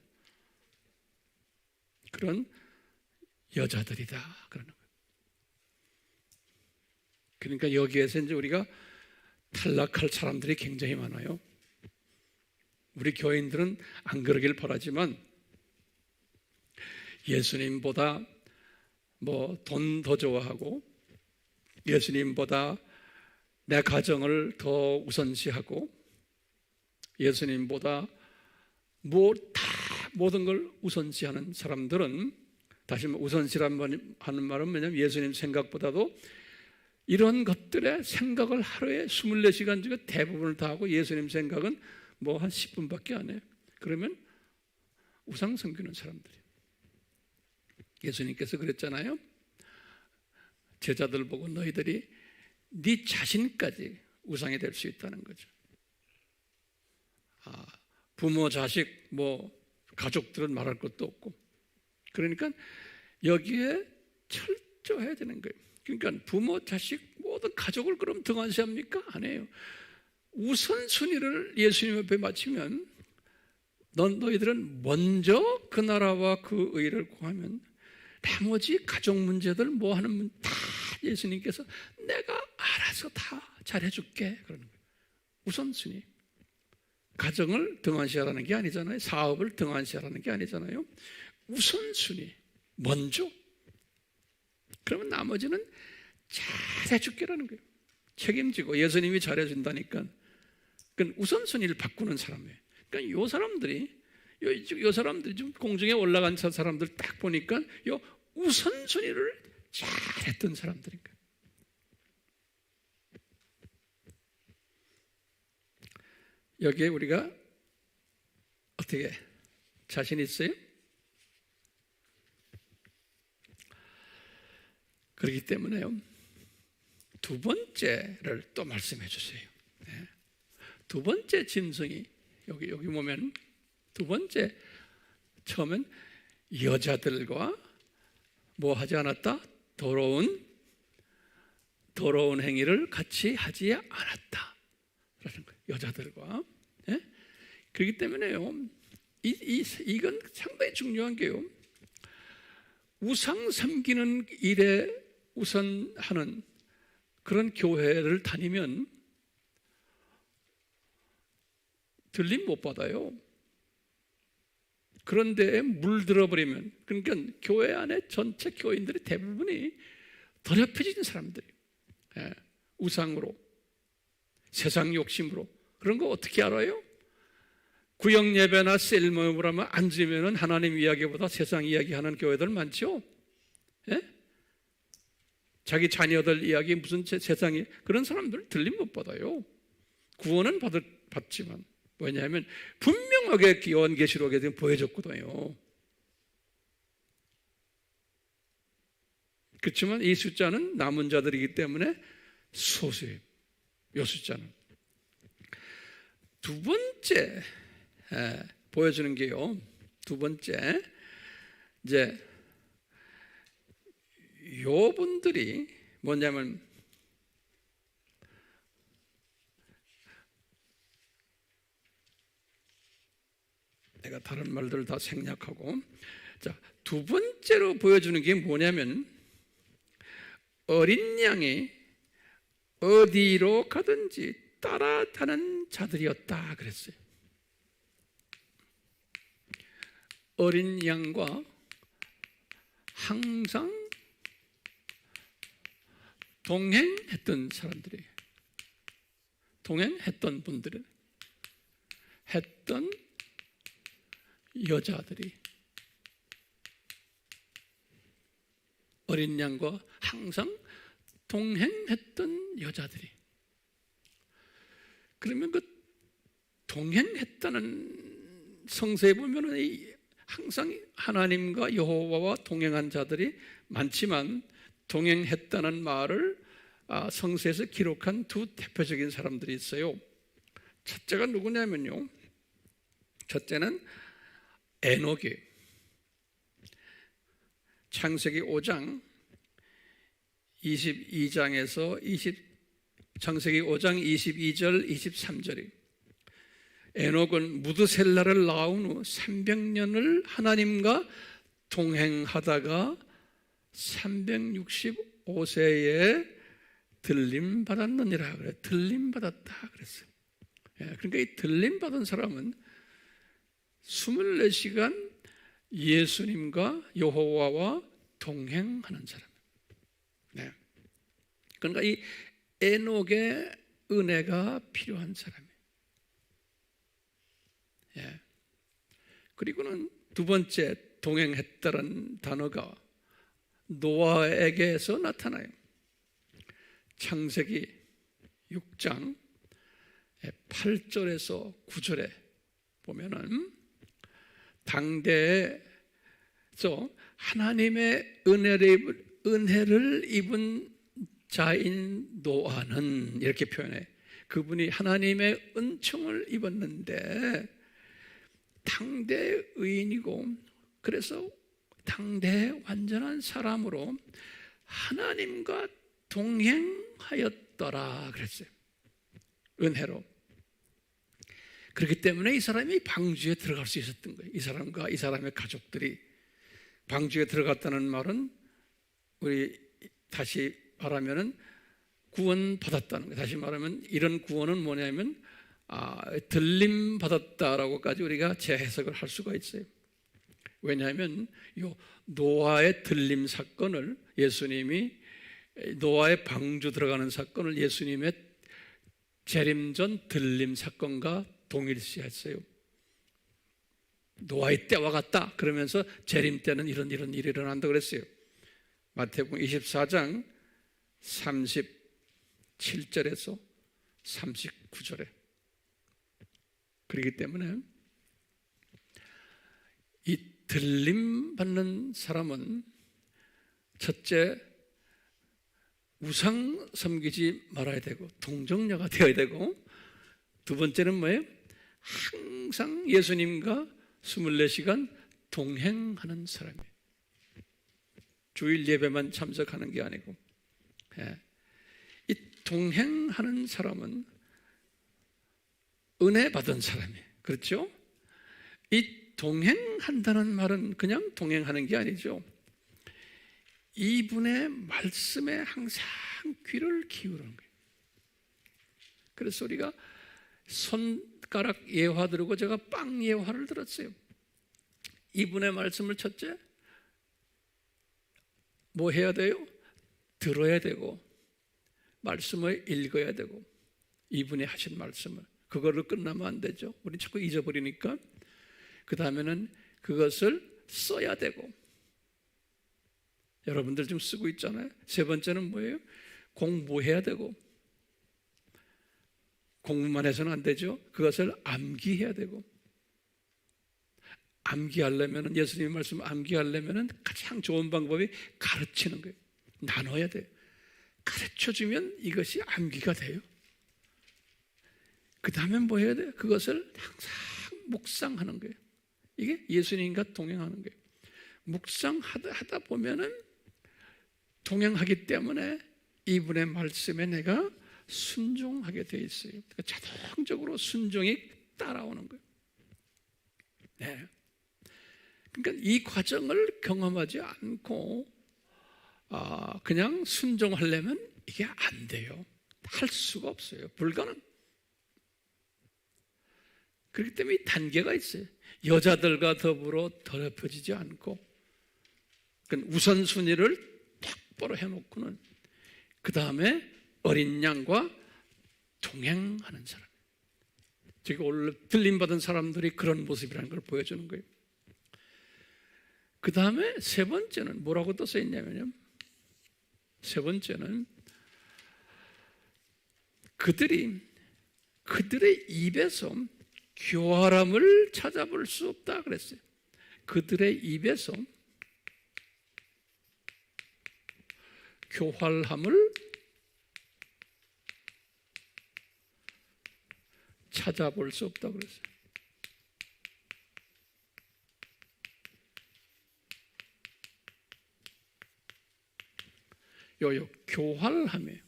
그런 여자들이다 그러는 거예요. 그러니까 여기에서 이제 우리가 탈락할 사람들이 굉장히 많아요. 우리 교인들은 안 그러길 바라지만 예수님보다 뭐 돈 더 좋아하고 예수님보다 내 가정을 더 우선시하고 예수님보다 모든 걸 우선시하는 사람들은, 다시 우선시하는 말은 뭐냐면 예수님 생각보다도 이런 것들의 생각을 하루에 24시간 중에 대부분을 다 하고 예수님 생각은 뭐 한 10분밖에 안 해요. 그러면 우상 섬기는 사람들이에요. 예수님께서 그랬잖아요. 제자들 보고 너희들이 네 자신까지 우상이 될 수 있다는 거죠. 부모, 자식, 뭐 가족들은 말할 것도 없고, 그러니까 여기에 철저해야 되는 거예요. 그러니까 부모, 자식, 모든 가족을 그럼 등한시합니까? 안 해요. 우선순위를 예수님 앞에 맞추면 너희들은 먼저 그 나라와 그 의를 구하면 나머지 가족 문제들 뭐 하는 다 예수님께서 내가 알아서 다 잘해줄게 그러는 거예요. 우선순위. 가정을 등한시하라는 게 아니잖아요. 사업을 등한시하라는 게 아니잖아요. 우선순위. 먼저. 그러면 나머지는 잘해줄게라는 거예요. 책임지고 예수님이 잘해준다니까. 그러니까 우선순위를 바꾸는 사람이에요. 그러니까 요 사람들이 좀 공중에 올라간 사람들 딱 보니까 요 우선순위를 잘했던 사람들인가. 여기에 우리가 어떻게 자신 있어요? 그렇기 때문에요. 두 번째를 또 말씀해 주세요. 네. 두 번째 짐승이 여기 보면 두 번째, 처음엔 여자들과 뭐 하지 않았다? 더러운 행위를 같이 하지 않았다 라는 거예요. 여자들과. 예? 그렇기 때문에요, 이건 상당히 중요한 게요, 우상 섬기는 일에 우선하는 그런 교회를 다니면 들림 못 받아요. 그런데 물들어 버리면, 그러니까 교회 안에 전체 교인들이 대부분이 더럽혀진 사람들이에요. 예, 우상으로, 세상 욕심으로. 그런 거 어떻게 알아요? 구역 예배나 셀 모임을 하면 앉으면 하나님 이야기보다 세상 이야기하는 교회들 많죠. 예? 자기 자녀들 이야기, 무슨 세상이, 그런 사람들 들림 못 받아요. 구원은 받지만. 왜냐하면 분명하게 요한계시록에 지금 보여줬거든요. 그렇지만 이 숫자는 남은 자들이기 때문에 소수예요. 이 숫자는. 두 번째 보여주는 게요, 두 번째, 이제 요 분들이 뭐냐면 내가 다른 말들을 다 생략하고, 자, 두 번째로 보여주는 게 뭐냐면 어린 양이 어디로 가든지 따라다니는 자들이었다 그랬어요. 어린 양과 항상 동행했던 사람들이, 동행했던 분들은 했던 여자들이, 어린 양과 항상 동행했던 여자들이. 그러면 그 동행했다는 성서에 보면은 항상 하나님과 여호와와 동행한 자들이 많지만, 동행했다는 말을 성서에서 기록한 두 대표적인 사람들이 있어요. 첫째가 누구냐면요, 첫째는 에녹이, 창세기 5장 22장에서 창세기 5장 22절 23절이, 에녹은 무드셀라를 낳은 후 300년을 하나님과 동행하다가 365세에 들림받았느니라 그래. 들림받았다 그랬어요. 그러니까 이 들림받은 사람은 24시간 예수님과 여호와와 동행하는 사람. 네. 그러니까 이 에녹의 은혜가 필요한 사람이에요. 그리고는 두 번째 동행했다는 단어가 노아에게서 나타나요. 창세기 6장 8절에서 9절에 보면은 당대에서 하나님의 은혜를 입은 자인 노아는, 이렇게 표현해. 그분이 하나님의 은총을 입었는데 당대 의인이고, 그래서 당대의 완전한 사람으로 하나님과 동행하였더라 그랬어요. 은혜로. 그렇기 때문에 이 사람이 방주에 들어갈 수 있었던 거예요. 이 사람과 이 사람의 가족들이. 방주에 들어갔다는 말은 우리 다시 말하면은 구원 받았다는 거예요. 다시 말하면 이런 구원은 뭐냐면 들림 받았다라고까지 우리가 재해석을 할 수가 있어요. 왜냐하면 이 노아의 들림 사건을, 예수님이 노아의 방주 들어가는 사건을 예수님의 재림 전 들림 사건과 동일시했어요. 노아의 때와 같다 그러면서 재림 때는 이런 일이 일어난다고 그랬어요. 마태복음 24장 37절에서 39절에. 그렇기 때문에 이 들림 받는 사람은 첫째, 우상 섬기지 말아야 되고 동정녀가 되어야 되고, 두 번째는 뭐예요? 항상 예수님과 24시간 동행하는 사람이에요. 주일 예배만 참석하는 게 아니고. 이 동행하는 사람은 은혜 받은 사람이에요. 그렇죠? 이 동행한다는 말은 그냥 동행하는 게 아니죠. 이분의 말씀에 항상 귀를 기울이는 거예요. 그래서 우리가 손가락 예화 들고 제가 빵 예화를 들었어요. 이분의 말씀을 첫째 뭐 해야 돼요? 들어야 되고, 말씀을 읽어야 되고, 이분이 하신 말씀을. 그거를 끝나면 안 되죠. 우리 자꾸 잊어버리니까. 그 다음에는 그것을 써야 되고, 여러분들 좀 쓰고 있잖아요. 세 번째는 뭐예요? 공부해야 되고, 공부만 해서는 안 되죠. 그것을 암기해야 되고, 암기하려면, 예수님의 말씀 암기하려면 가장 좋은 방법이 가르치는 거예요. 나눠야 돼요. 가르쳐주면 이것이 암기가 돼요. 그 다음에 뭐 해야 돼요? 그것을 항상 묵상하는 거예요. 이게 예수님과 동행하는 거예요. 묵상하다 보면은 동행하기 때문에 이분의 말씀에 내가 순종하게 돼 있어요. 그러니까 자동적으로 순종이 따라오는 거예요. 네. 그러니까 이 과정을 경험하지 않고 그냥 순종하려면 이게 안 돼요. 할 수가 없어요. 불가능. 그렇기 때문에 단계가 있어요. 여자들과 더불어 더럽혀지지 않고, 그러니까 우선순위를 똑바로 해놓고는 그 다음에 어린 양과 동행하는 사람. 지금 오늘 들림받은 사람들이 그런 모습이라는 걸 보여주는 거예요. 그 다음에 세 번째는 뭐라고 또 써 있냐면요, 세 번째는 그들의 입에서 교활함을 찾아볼 수 없다 그랬어요. 그들의 입에서 교활함을 찾아볼 수 없다 그랬어요. 요 교활함이에요.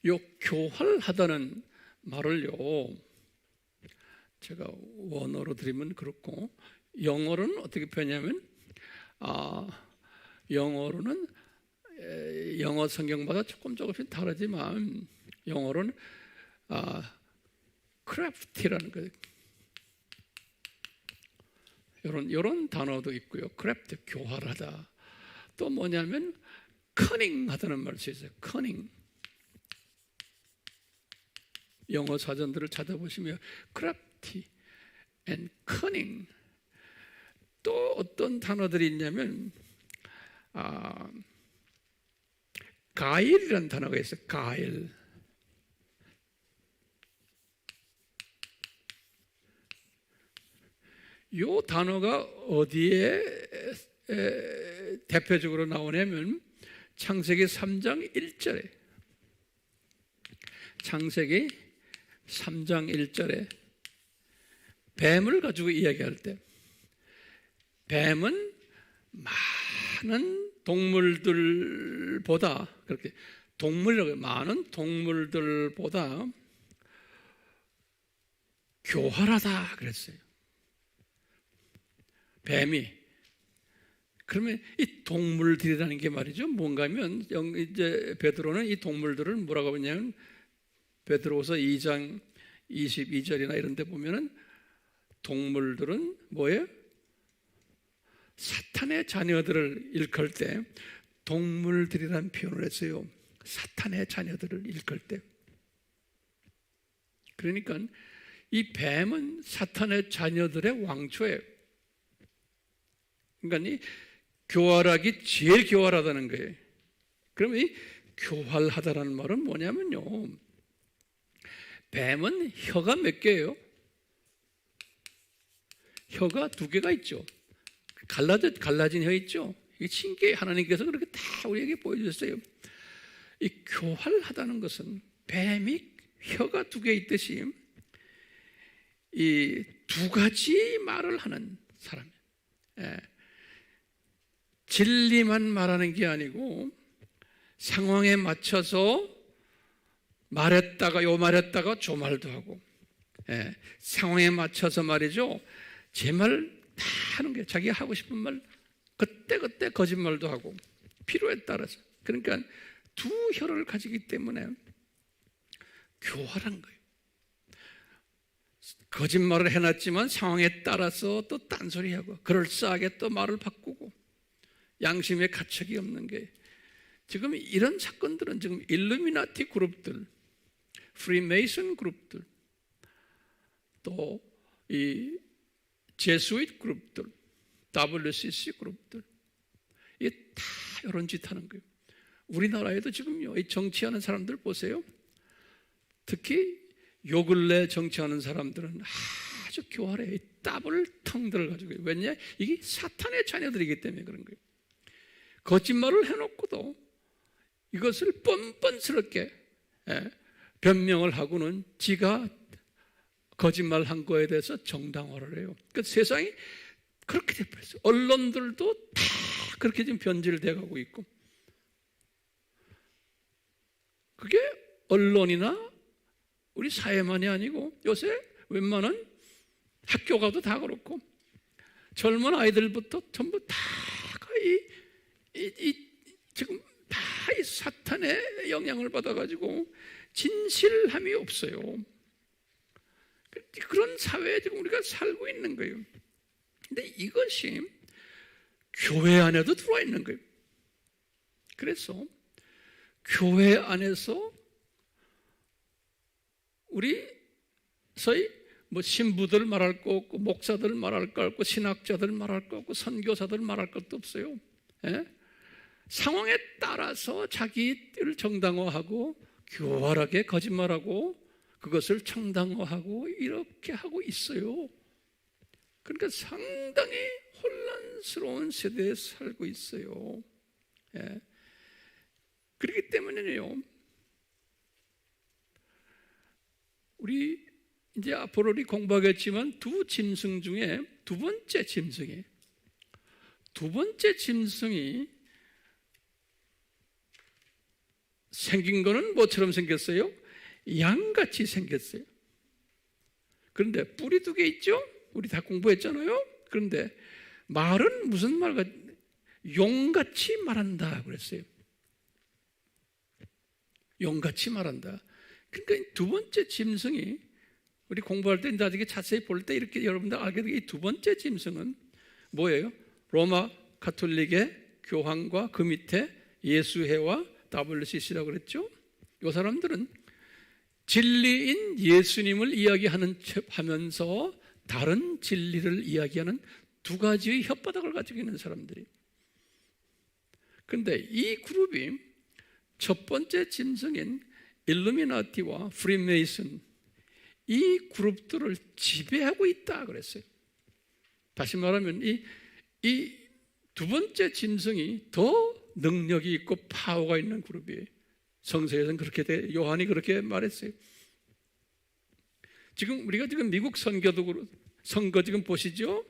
요 교활하다는 말을요, 제가 원어로 드리면 그렇고, 영어로는 어떻게 표현하냐면, 영어로는 영어 성경마다 조금씩 다르지만, 영어로는 크래프티라는 거, 이런 단어도 있고요. 크래프트, 교활하다. 또 뭐냐면 커닝하다는 말이 있어요. 커닝. 영어 사전들을 찾아보시면 crafty and cunning. 또 어떤 단어들이 있냐면 가일이라는 단어가 있어요. 가일. 이 단어가 어디에 대표적으로 나오냐면 창세기 3장 1절에, 창세기 3장 1절에 뱀을 가지고 이야기할 때, 뱀은 많은 동물들보다, 그렇게 동물이라고, 많은 동물들보다 교활하다 그랬어요. 뱀이. 그러면 이 동물들이라는 게 말이죠, 뭔가 하면 이제 베드로는 이 동물들을 뭐라고 하냐면, 베드로후서 2장 22절이나 이런 데 보면은 동물들은 뭐예요? 사탄의 자녀들을 일컬 때 동물들이라는 표현을 했어요. 사탄의 자녀들을 일컬 때. 그러니까 이 뱀은 사탄의 자녀들의 왕초예요. 그러니까 이 교활하기 제일 교활하다는 거예요. 그럼 이 교활하다라는 말은 뭐냐면요, 뱀은 혀가 몇 개예요? 혀가 2개가 있죠. 갈라진 혀 있죠. 이게 신기해. 하나님께서 그렇게 다 우리에게 보여주셨어요. 이 교활하다는 것은 뱀이 혀가 2개 있듯이 이 2가지 말을 하는 사람이에요. 진리만 말하는 게 아니고 상황에 맞춰서 말했다가 요 말했다가 저 말도 하고, 상황에 맞춰서 말이죠, 제 말 다 하는 게, 자기가 하고 싶은 말 그때 거짓말도 하고 필요에 따라서. 그러니까 2 혀를 가지기 때문에 교활한 거예요. 거짓말을 해놨지만 상황에 따라서 또 딴소리하고 그럴싸하게 또 말을 바꾸고, 양심에 가책이 없는 게, 지금 이런 사건들은 지금 일루미나티 그룹들, 프리메이슨 그룹들, 또 이 제수잇 그룹들, WCC 그룹들, 이게 다 이런 짓 하는 거예요. 우리나라에도 지금요, 이 정치하는 사람들 보세요. 특히 요 근래 정치하는 사람들은 아주 교활해. 따블 텅들을 가지고. 왜냐? 이게 사탄의 자녀들이기 때문에 그런 거예요. 거짓말을 해놓고도 이것을 뻔뻔스럽게 변명을 하고는 지가 거짓말한 거에 대해서 정당화를 해요. 그 세상이 그렇게 돼버렸어요. 언론들도 다 그렇게 지금 변질돼 가고 있고, 그게 언론이나 우리 사회만이 아니고 요새 웬만한 학교 가도 다 그렇고, 젊은 아이들부터 전부 다 지금 다 이 사탄의 영향을 받아가지고 진실함이 없어요. 그런 사회에 지금 우리가 살고 있는 거예요. 근데 이것이 교회 안에도 들어와 있는 거예요. 그래서 교회 안에서 우리 소위 뭐 신부들 말할 거 없고 목사들 말할 거 없고 신학자들 말할 거 없고 선교사들 말할 것도 없어요. 예? 상황에 따라서 자기를 정당화하고 교활하게 거짓말하고 그것을 정당화하고 이렇게 하고 있어요. 그러니까 상당히 혼란스러운 세대에 살고 있어요. 예. 그렇기 때문에요, 우리 이제 앞으로 우리 공부하겠지만 두 짐승 중에 두 번째 짐승이 생긴 거는 뭐처럼 생겼어요? 양같이 생겼어요. 그런데 뿌리 두 개 있죠? 우리 다 공부했잖아요. 그런데 말은 무슨 말과 용같이 말한다 그랬어요. 용같이 말한다. 그러니까 두 번째 짐승이 우리 공부할 때 나중에 자세히 볼 때 이렇게 여러분들 알게 되게 이 두 번째 짐승은 뭐예요? 로마 가톨릭의 교황과 그 밑에 예수회와 WCC라고 그랬죠. 이 사람들은 진리인 예수님을 이야기하면서 다른 진리를 이야기하는 두 가지의 혓바닥을 가지고 있는 사람들이. 그런데 이 그룹이 첫 번째 짐승인 일루미나티와 프리메이슨, 이 그룹들을 지배하고 있다 그랬어요. 다시 말하면 이 두 번째 짐승이 더 능력이 있고 파워가 있는 그룹이에요. 성서에서는 그렇게 요한이 그렇게 말했어요. 지금 우리가 지금 미국 선거 지금 보시죠?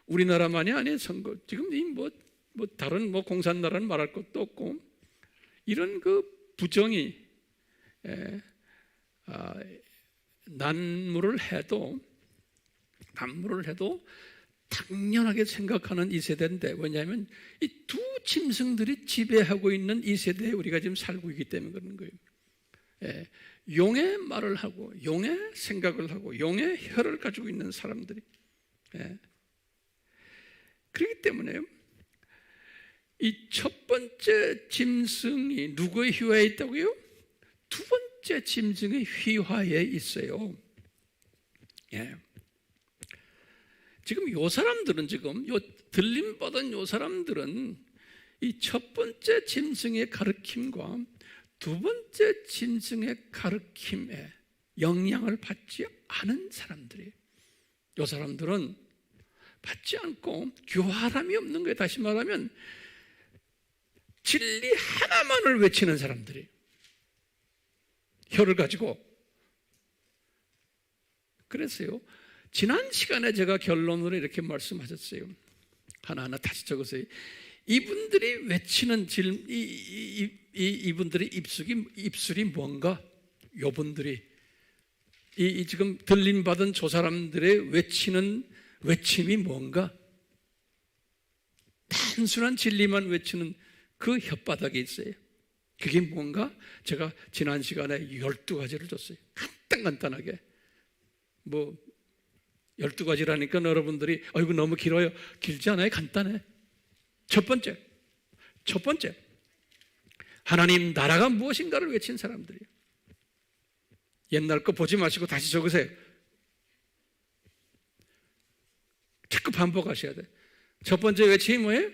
우리나라만이 아니에요. 선거 지금 뭐 다른 공산나라는 말할 것도 없고 이런 그 부정이 난무를 해도 당연하게 생각하는 이 세대인데, 왜냐하면 이 두 짐승들이 지배하고 있는 이 세대에 우리가 지금 살고 있기 때문에 그런 거예요. 용의 말을 하고 용의 생각을 하고 용의 혀를 가지고 있는 사람들이. 그렇기 때문에 이 첫 번째 짐승이 누구의 휘하에 있다고요? 두 번째 짐승의 휘하에 있어요. 지금 요 사람들은 들림받은 요 사람들은 이 첫 번째 짐승의 가르침과 두 번째 짐승의 가르침에 영향을 받지 않은 사람들이에요. 요 사람들은 받지 않고 교활함이 없는 거예요. 다시 말하면 진리 하나만을 외치는 사람들이 혀를 가지고. 그래서요, 지난 시간에 제가 결론으로 이렇게 말씀하셨어요. 하나하나 다시 적으세요. 이분들이 외치는 이분들의 입술이 뭔가? 요분들이 지금 들림받은 저 사람들의 외치는 외침이 뭔가? 단순한 진리만 외치는 그 혓바닥에 있어요. 그게 뭔가? 제가 지난 시간에 12가지를 줬어요. 간단하게. 12가지라니까 여러분들이 이거 너무 길어요. 길지 않아요? 간단해. 첫 번째, 하나님 나라가 무엇인가를 외친 사람들이에요. 옛날 거 보지 마시고 다시 적으세요. 자꾸 반복하셔야 돼. 첫 번째 외침이 뭐예요?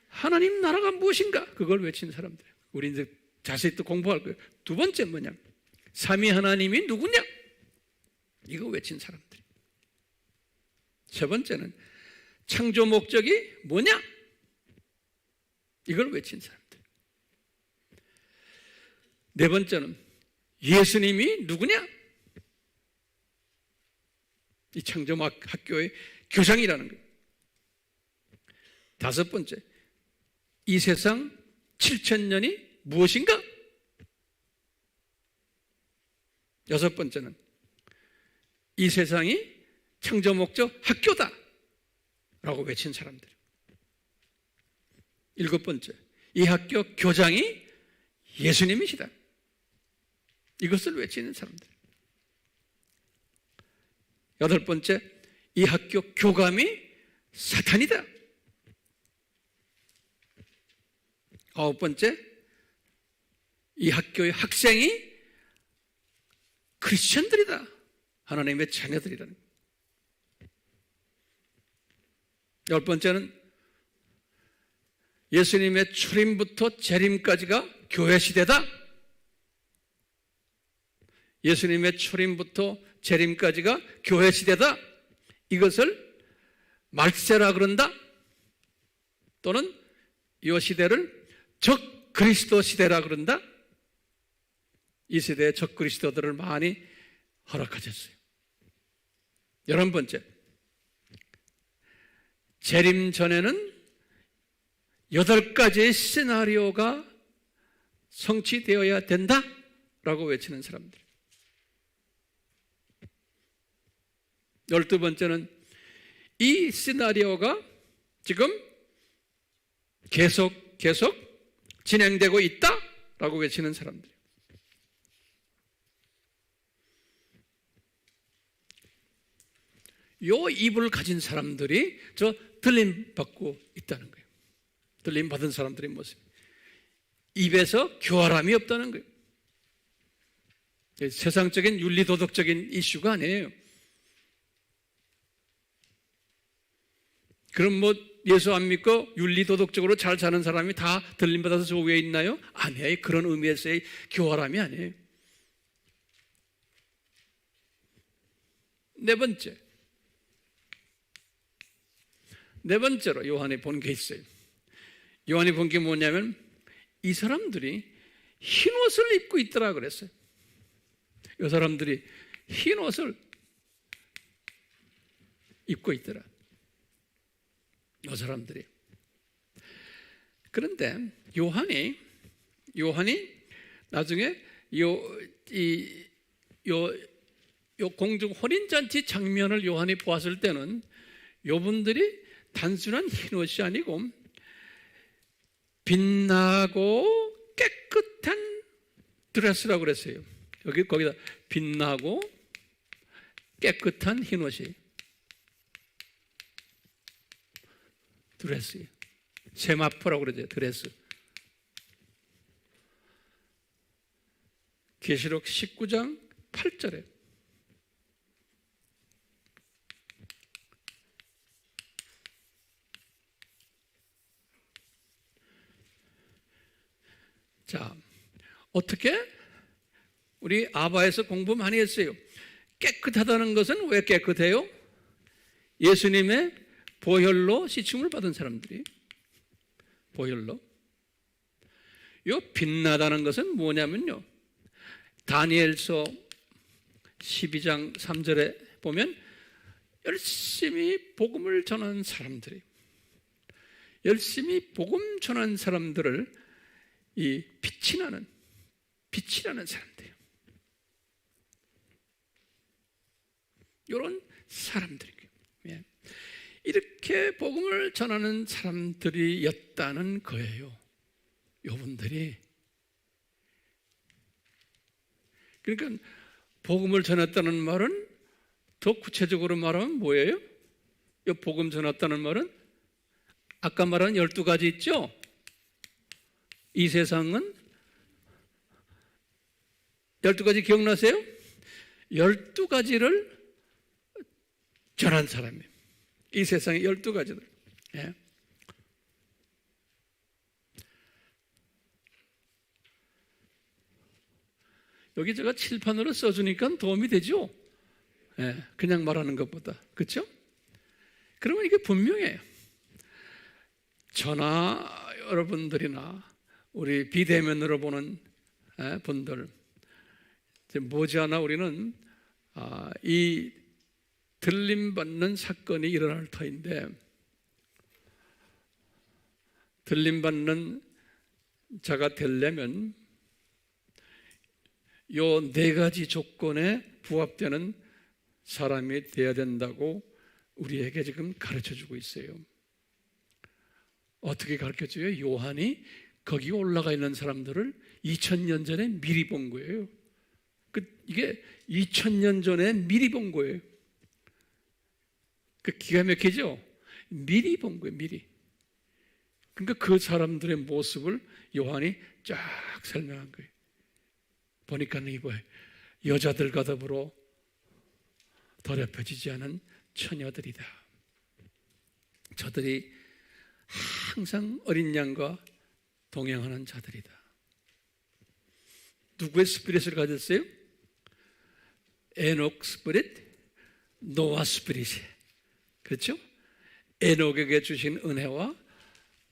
하나님 나라가 무엇인가? 그걸 외친 사람들. 우리 이제 자세히 또 공부할 거예요. 두 번째 뭐냐? 삼위 하나님이 누구냐? 이거 외친 사람들. 세 번째는 창조 목적이 뭐냐? 이걸 외친 사람들. 네 번째는 예수님이 누구냐? 이 창조학교의 교장이라는 거예요. 다섯 번째, 이 세상 7,000년이 무엇인가? 여섯 번째는 이 세상이 창조 목적 학교다 라고 외친 사람들. 일곱 번째, 이 학교 교장이 예수님이시다. 이것을 외치는 사람들. 여덟 번째, 이 학교 교감이 사탄이다. 아홉 번째, 이 학교의 학생이 크리스천들이다. 하나님의 자녀들이라는 거예요. 열 번째는 예수님의 출임부터 재림까지가 교회 시대다. 예수님의 출임부터 재림까지가 교회 시대다. 이것을 말세라 그런다. 또는 이 시대를 적그리스도 시대라 그런다. 이 시대의 적그리스도들을 많이 허락하셨어요. 11번째, 재림 전에는 8가지의 시나리오가 성취되어야 된다라고 외치는 사람들. 12번째는 이 시나리오가 지금 계속 진행되고 있다라고 외치는 사람들. 요 입을 가진 사람들이 저 들림 받고 있다는 거예요. 들림 받은 사람들의 모습. 입에서 교활함이 없다는 거예요. 세상적인 윤리도덕적인 이슈가 아니에요. 그럼 뭐 예수 안 믿고 윤리도덕적으로 잘 사는 사람이 다 들림 받아서 저 위에 있나요? 아니에요. 그런 의미에서의 교활함이 아니에요. 네 번째로 요한이 본 게 있어요. 요한이 본 게 뭐냐면 이 사람들이 흰 옷을 입고 있더라 그랬어요. 이 사람들이 흰 옷을 입고 있더라. 이 사람들이. 그런데 요한이 나중에 요 공중 혼인잔치 장면을 요한이 보았을 때는 요분들이 단순한 흰옷이 아니고 빛나고 깨끗한 드레스라고 그랬어요. 거기다 빛나고 깨끗한 흰옷이 드레스. 세마포라고 그러죠. 드레스. 계시록 19장 8절에 자, 어떻게? 우리 아바에서 공부 많이 했어요. 깨끗하다는 것은 왜 깨끗해요? 예수님의 보혈로 씻음을 받은 사람들이. 보혈로. 요 빛나다는 것은 뭐냐면요, 다니엘서 12장 3절에 보면 열심히 복음을 전하는 사람들이, 열심히 복음 전하는 사람들을 이 빛이 나는 사람들이에요. 이런 사람들이에요. 이렇게 복음을 전하는 사람들이었다는 거예요. 요분들이. 그러니까 복음을 전했다는 말은 더 구체적으로 말하면 뭐예요? 이 복음 전했다는 말은 아까 말한 12가지 있죠? 이 세상은 12가지 기억나세요? 12가지를 전한 사람이에요. 이 세상의 12가지들. 예. 여기 제가 칠판으로 써주니까 도움이 되죠? 예. 그냥 말하는 것보다. 그렇죠? 그러면 이게 분명해요. 저나 여러분들이나 우리 비대면으로 보는 분들, 머지않아 우리는 이 들림받는 사건이 일어날 터인데, 들림받는 자가 되려면 요 4가지 조건에 부합되는 사람이 되어야 된다고 우리에게 지금 가르쳐주고 있어요. 어떻게 가르쳐줘요? 요한이 거기 올라가 있는 사람들을 2000년 전에 미리 본 거예요. 이게 2000년 전에 미리 본 거예요. 기가 막히죠? 미리 본 거예요, 미리. 그러니까 그 사람들의 모습을 요한이 쫙 설명한 거예요. 보니까 이거예요. 여자들과 더불어 더럽혀지지 않은 처녀들이다. 저들이 항상 어린 양과 동행하는 자들이다. 누구의 스피릿을 가졌어요? 에녹 스피릿, 노아 스피릿이. 그렇죠? 에녹에게 주신 은혜와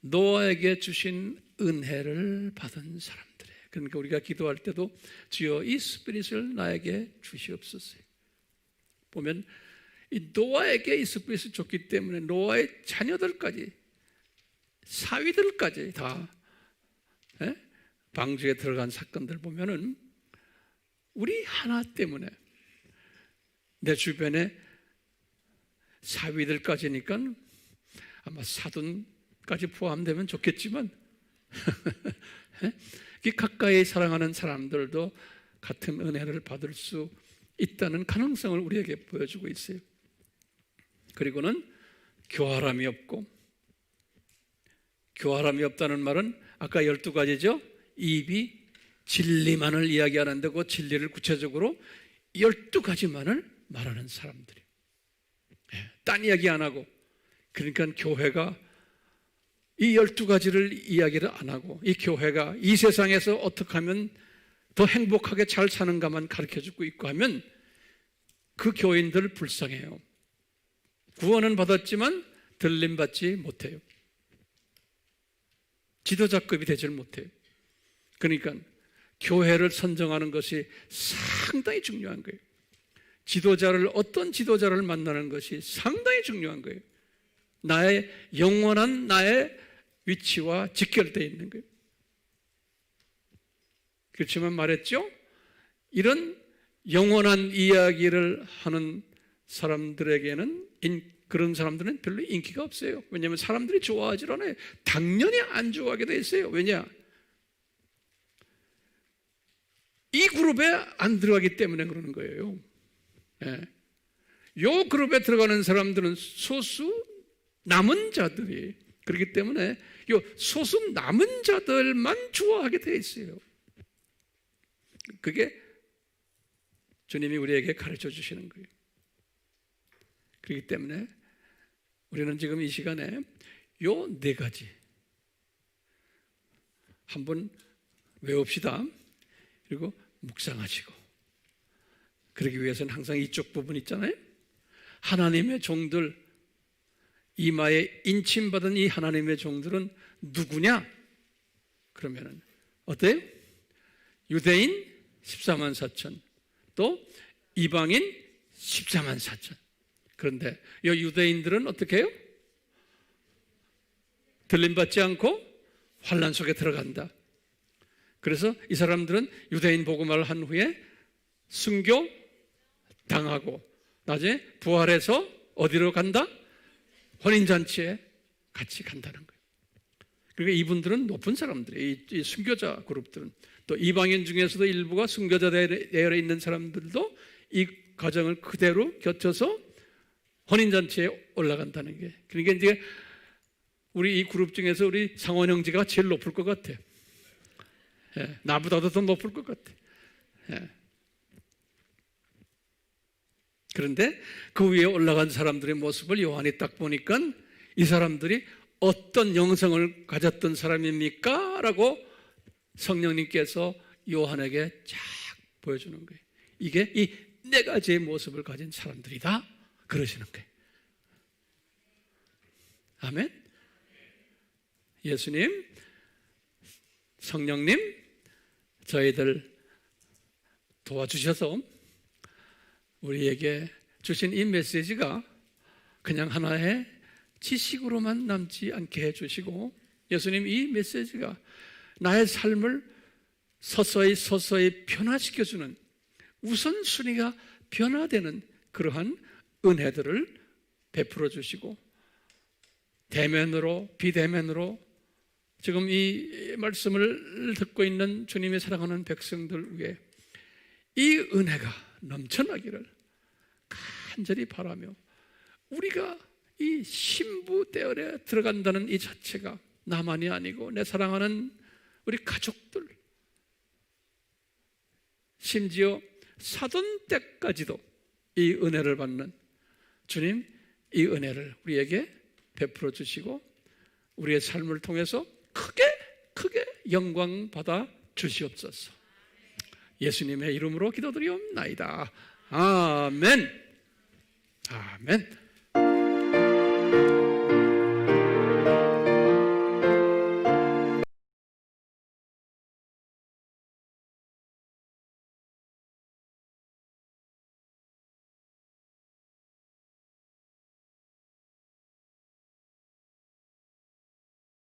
노아에게 주신 은혜를 받은 사람들이에요. 그러니까 우리가 기도할 때도 주여 이 스피릿을 나에게 주시옵소서. 보면 이 노아에게 이 스피릿을 줬기 때문에 노아의 자녀들까지, 사위들까지 다 방주에 들어간 사건들 보면은 우리 하나 때문에, 내 주변에 사위들까지니까 아마 사돈까지 포함되면 좋겠지만 가까이 사랑하는 사람들도 같은 은혜를 받을 수 있다는 가능성을 우리에게 보여주고 있어요. 그리고는 교활함이 없고, 교활함이 없다는 말은 아까 12가지죠. 입이 진리만을 이야기하는데 그 진리를 구체적으로 12가지만을 말하는 사람들이, 딴 이야기 안 하고. 그러니까 교회가 이 12가지를 이야기를 안 하고, 이 교회가 이 세상에서 어떻게 하면 더 행복하게 잘 사는가만 가르쳐주고 있고 하면 그 교인들 불쌍해요. 구원은 받았지만 들림받지 못해요. 지도자급이 되질 못해요. 그러니까 교회를 선정하는 것이 상당히 중요한 거예요. 지도자를, 어떤 지도자를 만나는 것이 상당히 중요한 거예요. 나의 영원한 나의 위치와 직결되어 있는 거예요. 그렇지만 말했죠, 이런 영원한 이야기를 하는 사람들에게는, 그런 사람들은 별로 인기가 없어요. 왜냐하면 사람들이 좋아하지 않아요. 당연히 안 좋아하게 돼 있어요. 왜냐? 이 그룹에 안 들어가기 때문에 그러는 거예요. 이 그룹에 들어가는 사람들은 소수 남은 자들이, 그렇기 때문에 이 소수 남은 자들만 좋아하게 돼 있어요. 그게 주님이 우리에게 가르쳐 주시는 거예요. 그렇기 때문에 우리는 지금 이 시간에 요 4가지 한번 외웁시다. 그리고 묵상하시고, 그러기 위해서는 항상 이쪽 부분 있잖아요. 하나님의 종들, 이마에 인침받은 이 하나님의 종들은 누구냐? 그러면은 어때요? 유대인 14만 4천, 또 이방인 14만 4천. 그런데 이 유대인들은 어떻게 해요? 들림받지 않고 환난 속에 들어간다. 그래서 이 사람들은 유대인 복음화를 한 후에 순교 당하고 나중에 부활해서 어디로 간다? 혼인잔치에 같이 간다는 거예요. 그러니까 이분들은 높은 사람들이에요. 이 순교자 그룹들은. 또 이방인 중에서도 일부가 순교자 대열에 있는 사람들도 이 과정을 그대로 겹쳐서 혼인잔치에 올라간다는 게. 그러니까 이제 우리 이 그룹 중에서 우리 상원 형제가 제일 높을 것 같아. 나보다도 더 높을 것 같아. 그런데 그 위에 올라간 사람들의 모습을 요한이 딱 보니까 이 사람들이 어떤 영성을 가졌던 사람입니까? 라고 성령님께서 요한에게 쫙 보여주는 거예요. 이게 이 4가지의 모습을 가진 사람들이다, 그러시는 거예요. 아멘. 예수님, 성령님, 저희들 도와주셔서 우리에게 주신 이 메시지가 그냥 하나의 지식으로만 남지 않게 해주시고, 예수님 이 메시지가 나의 삶을 서서히 변화시켜주는, 우선순위가 변화되는 그러한 은혜들을 베풀어 주시고, 대면으로 비대면으로 지금 이 말씀을 듣고 있는 주님의 사랑하는 백성들 위해 이 은혜가 넘쳐나기를 간절히 바라며, 우리가 이 신부 대열에 들어간다는 이 자체가 나만이 아니고 내 사랑하는 우리 가족들, 심지어 사돈 때까지도 이 은혜를 받는 주님, 이 은혜를 우리에게 베풀어 주시고 우리의 삶을 통해서 크게 영광 받아 주시옵소서. 예수님의 이름으로 기도드리옵나이다. 아멘. 아멘.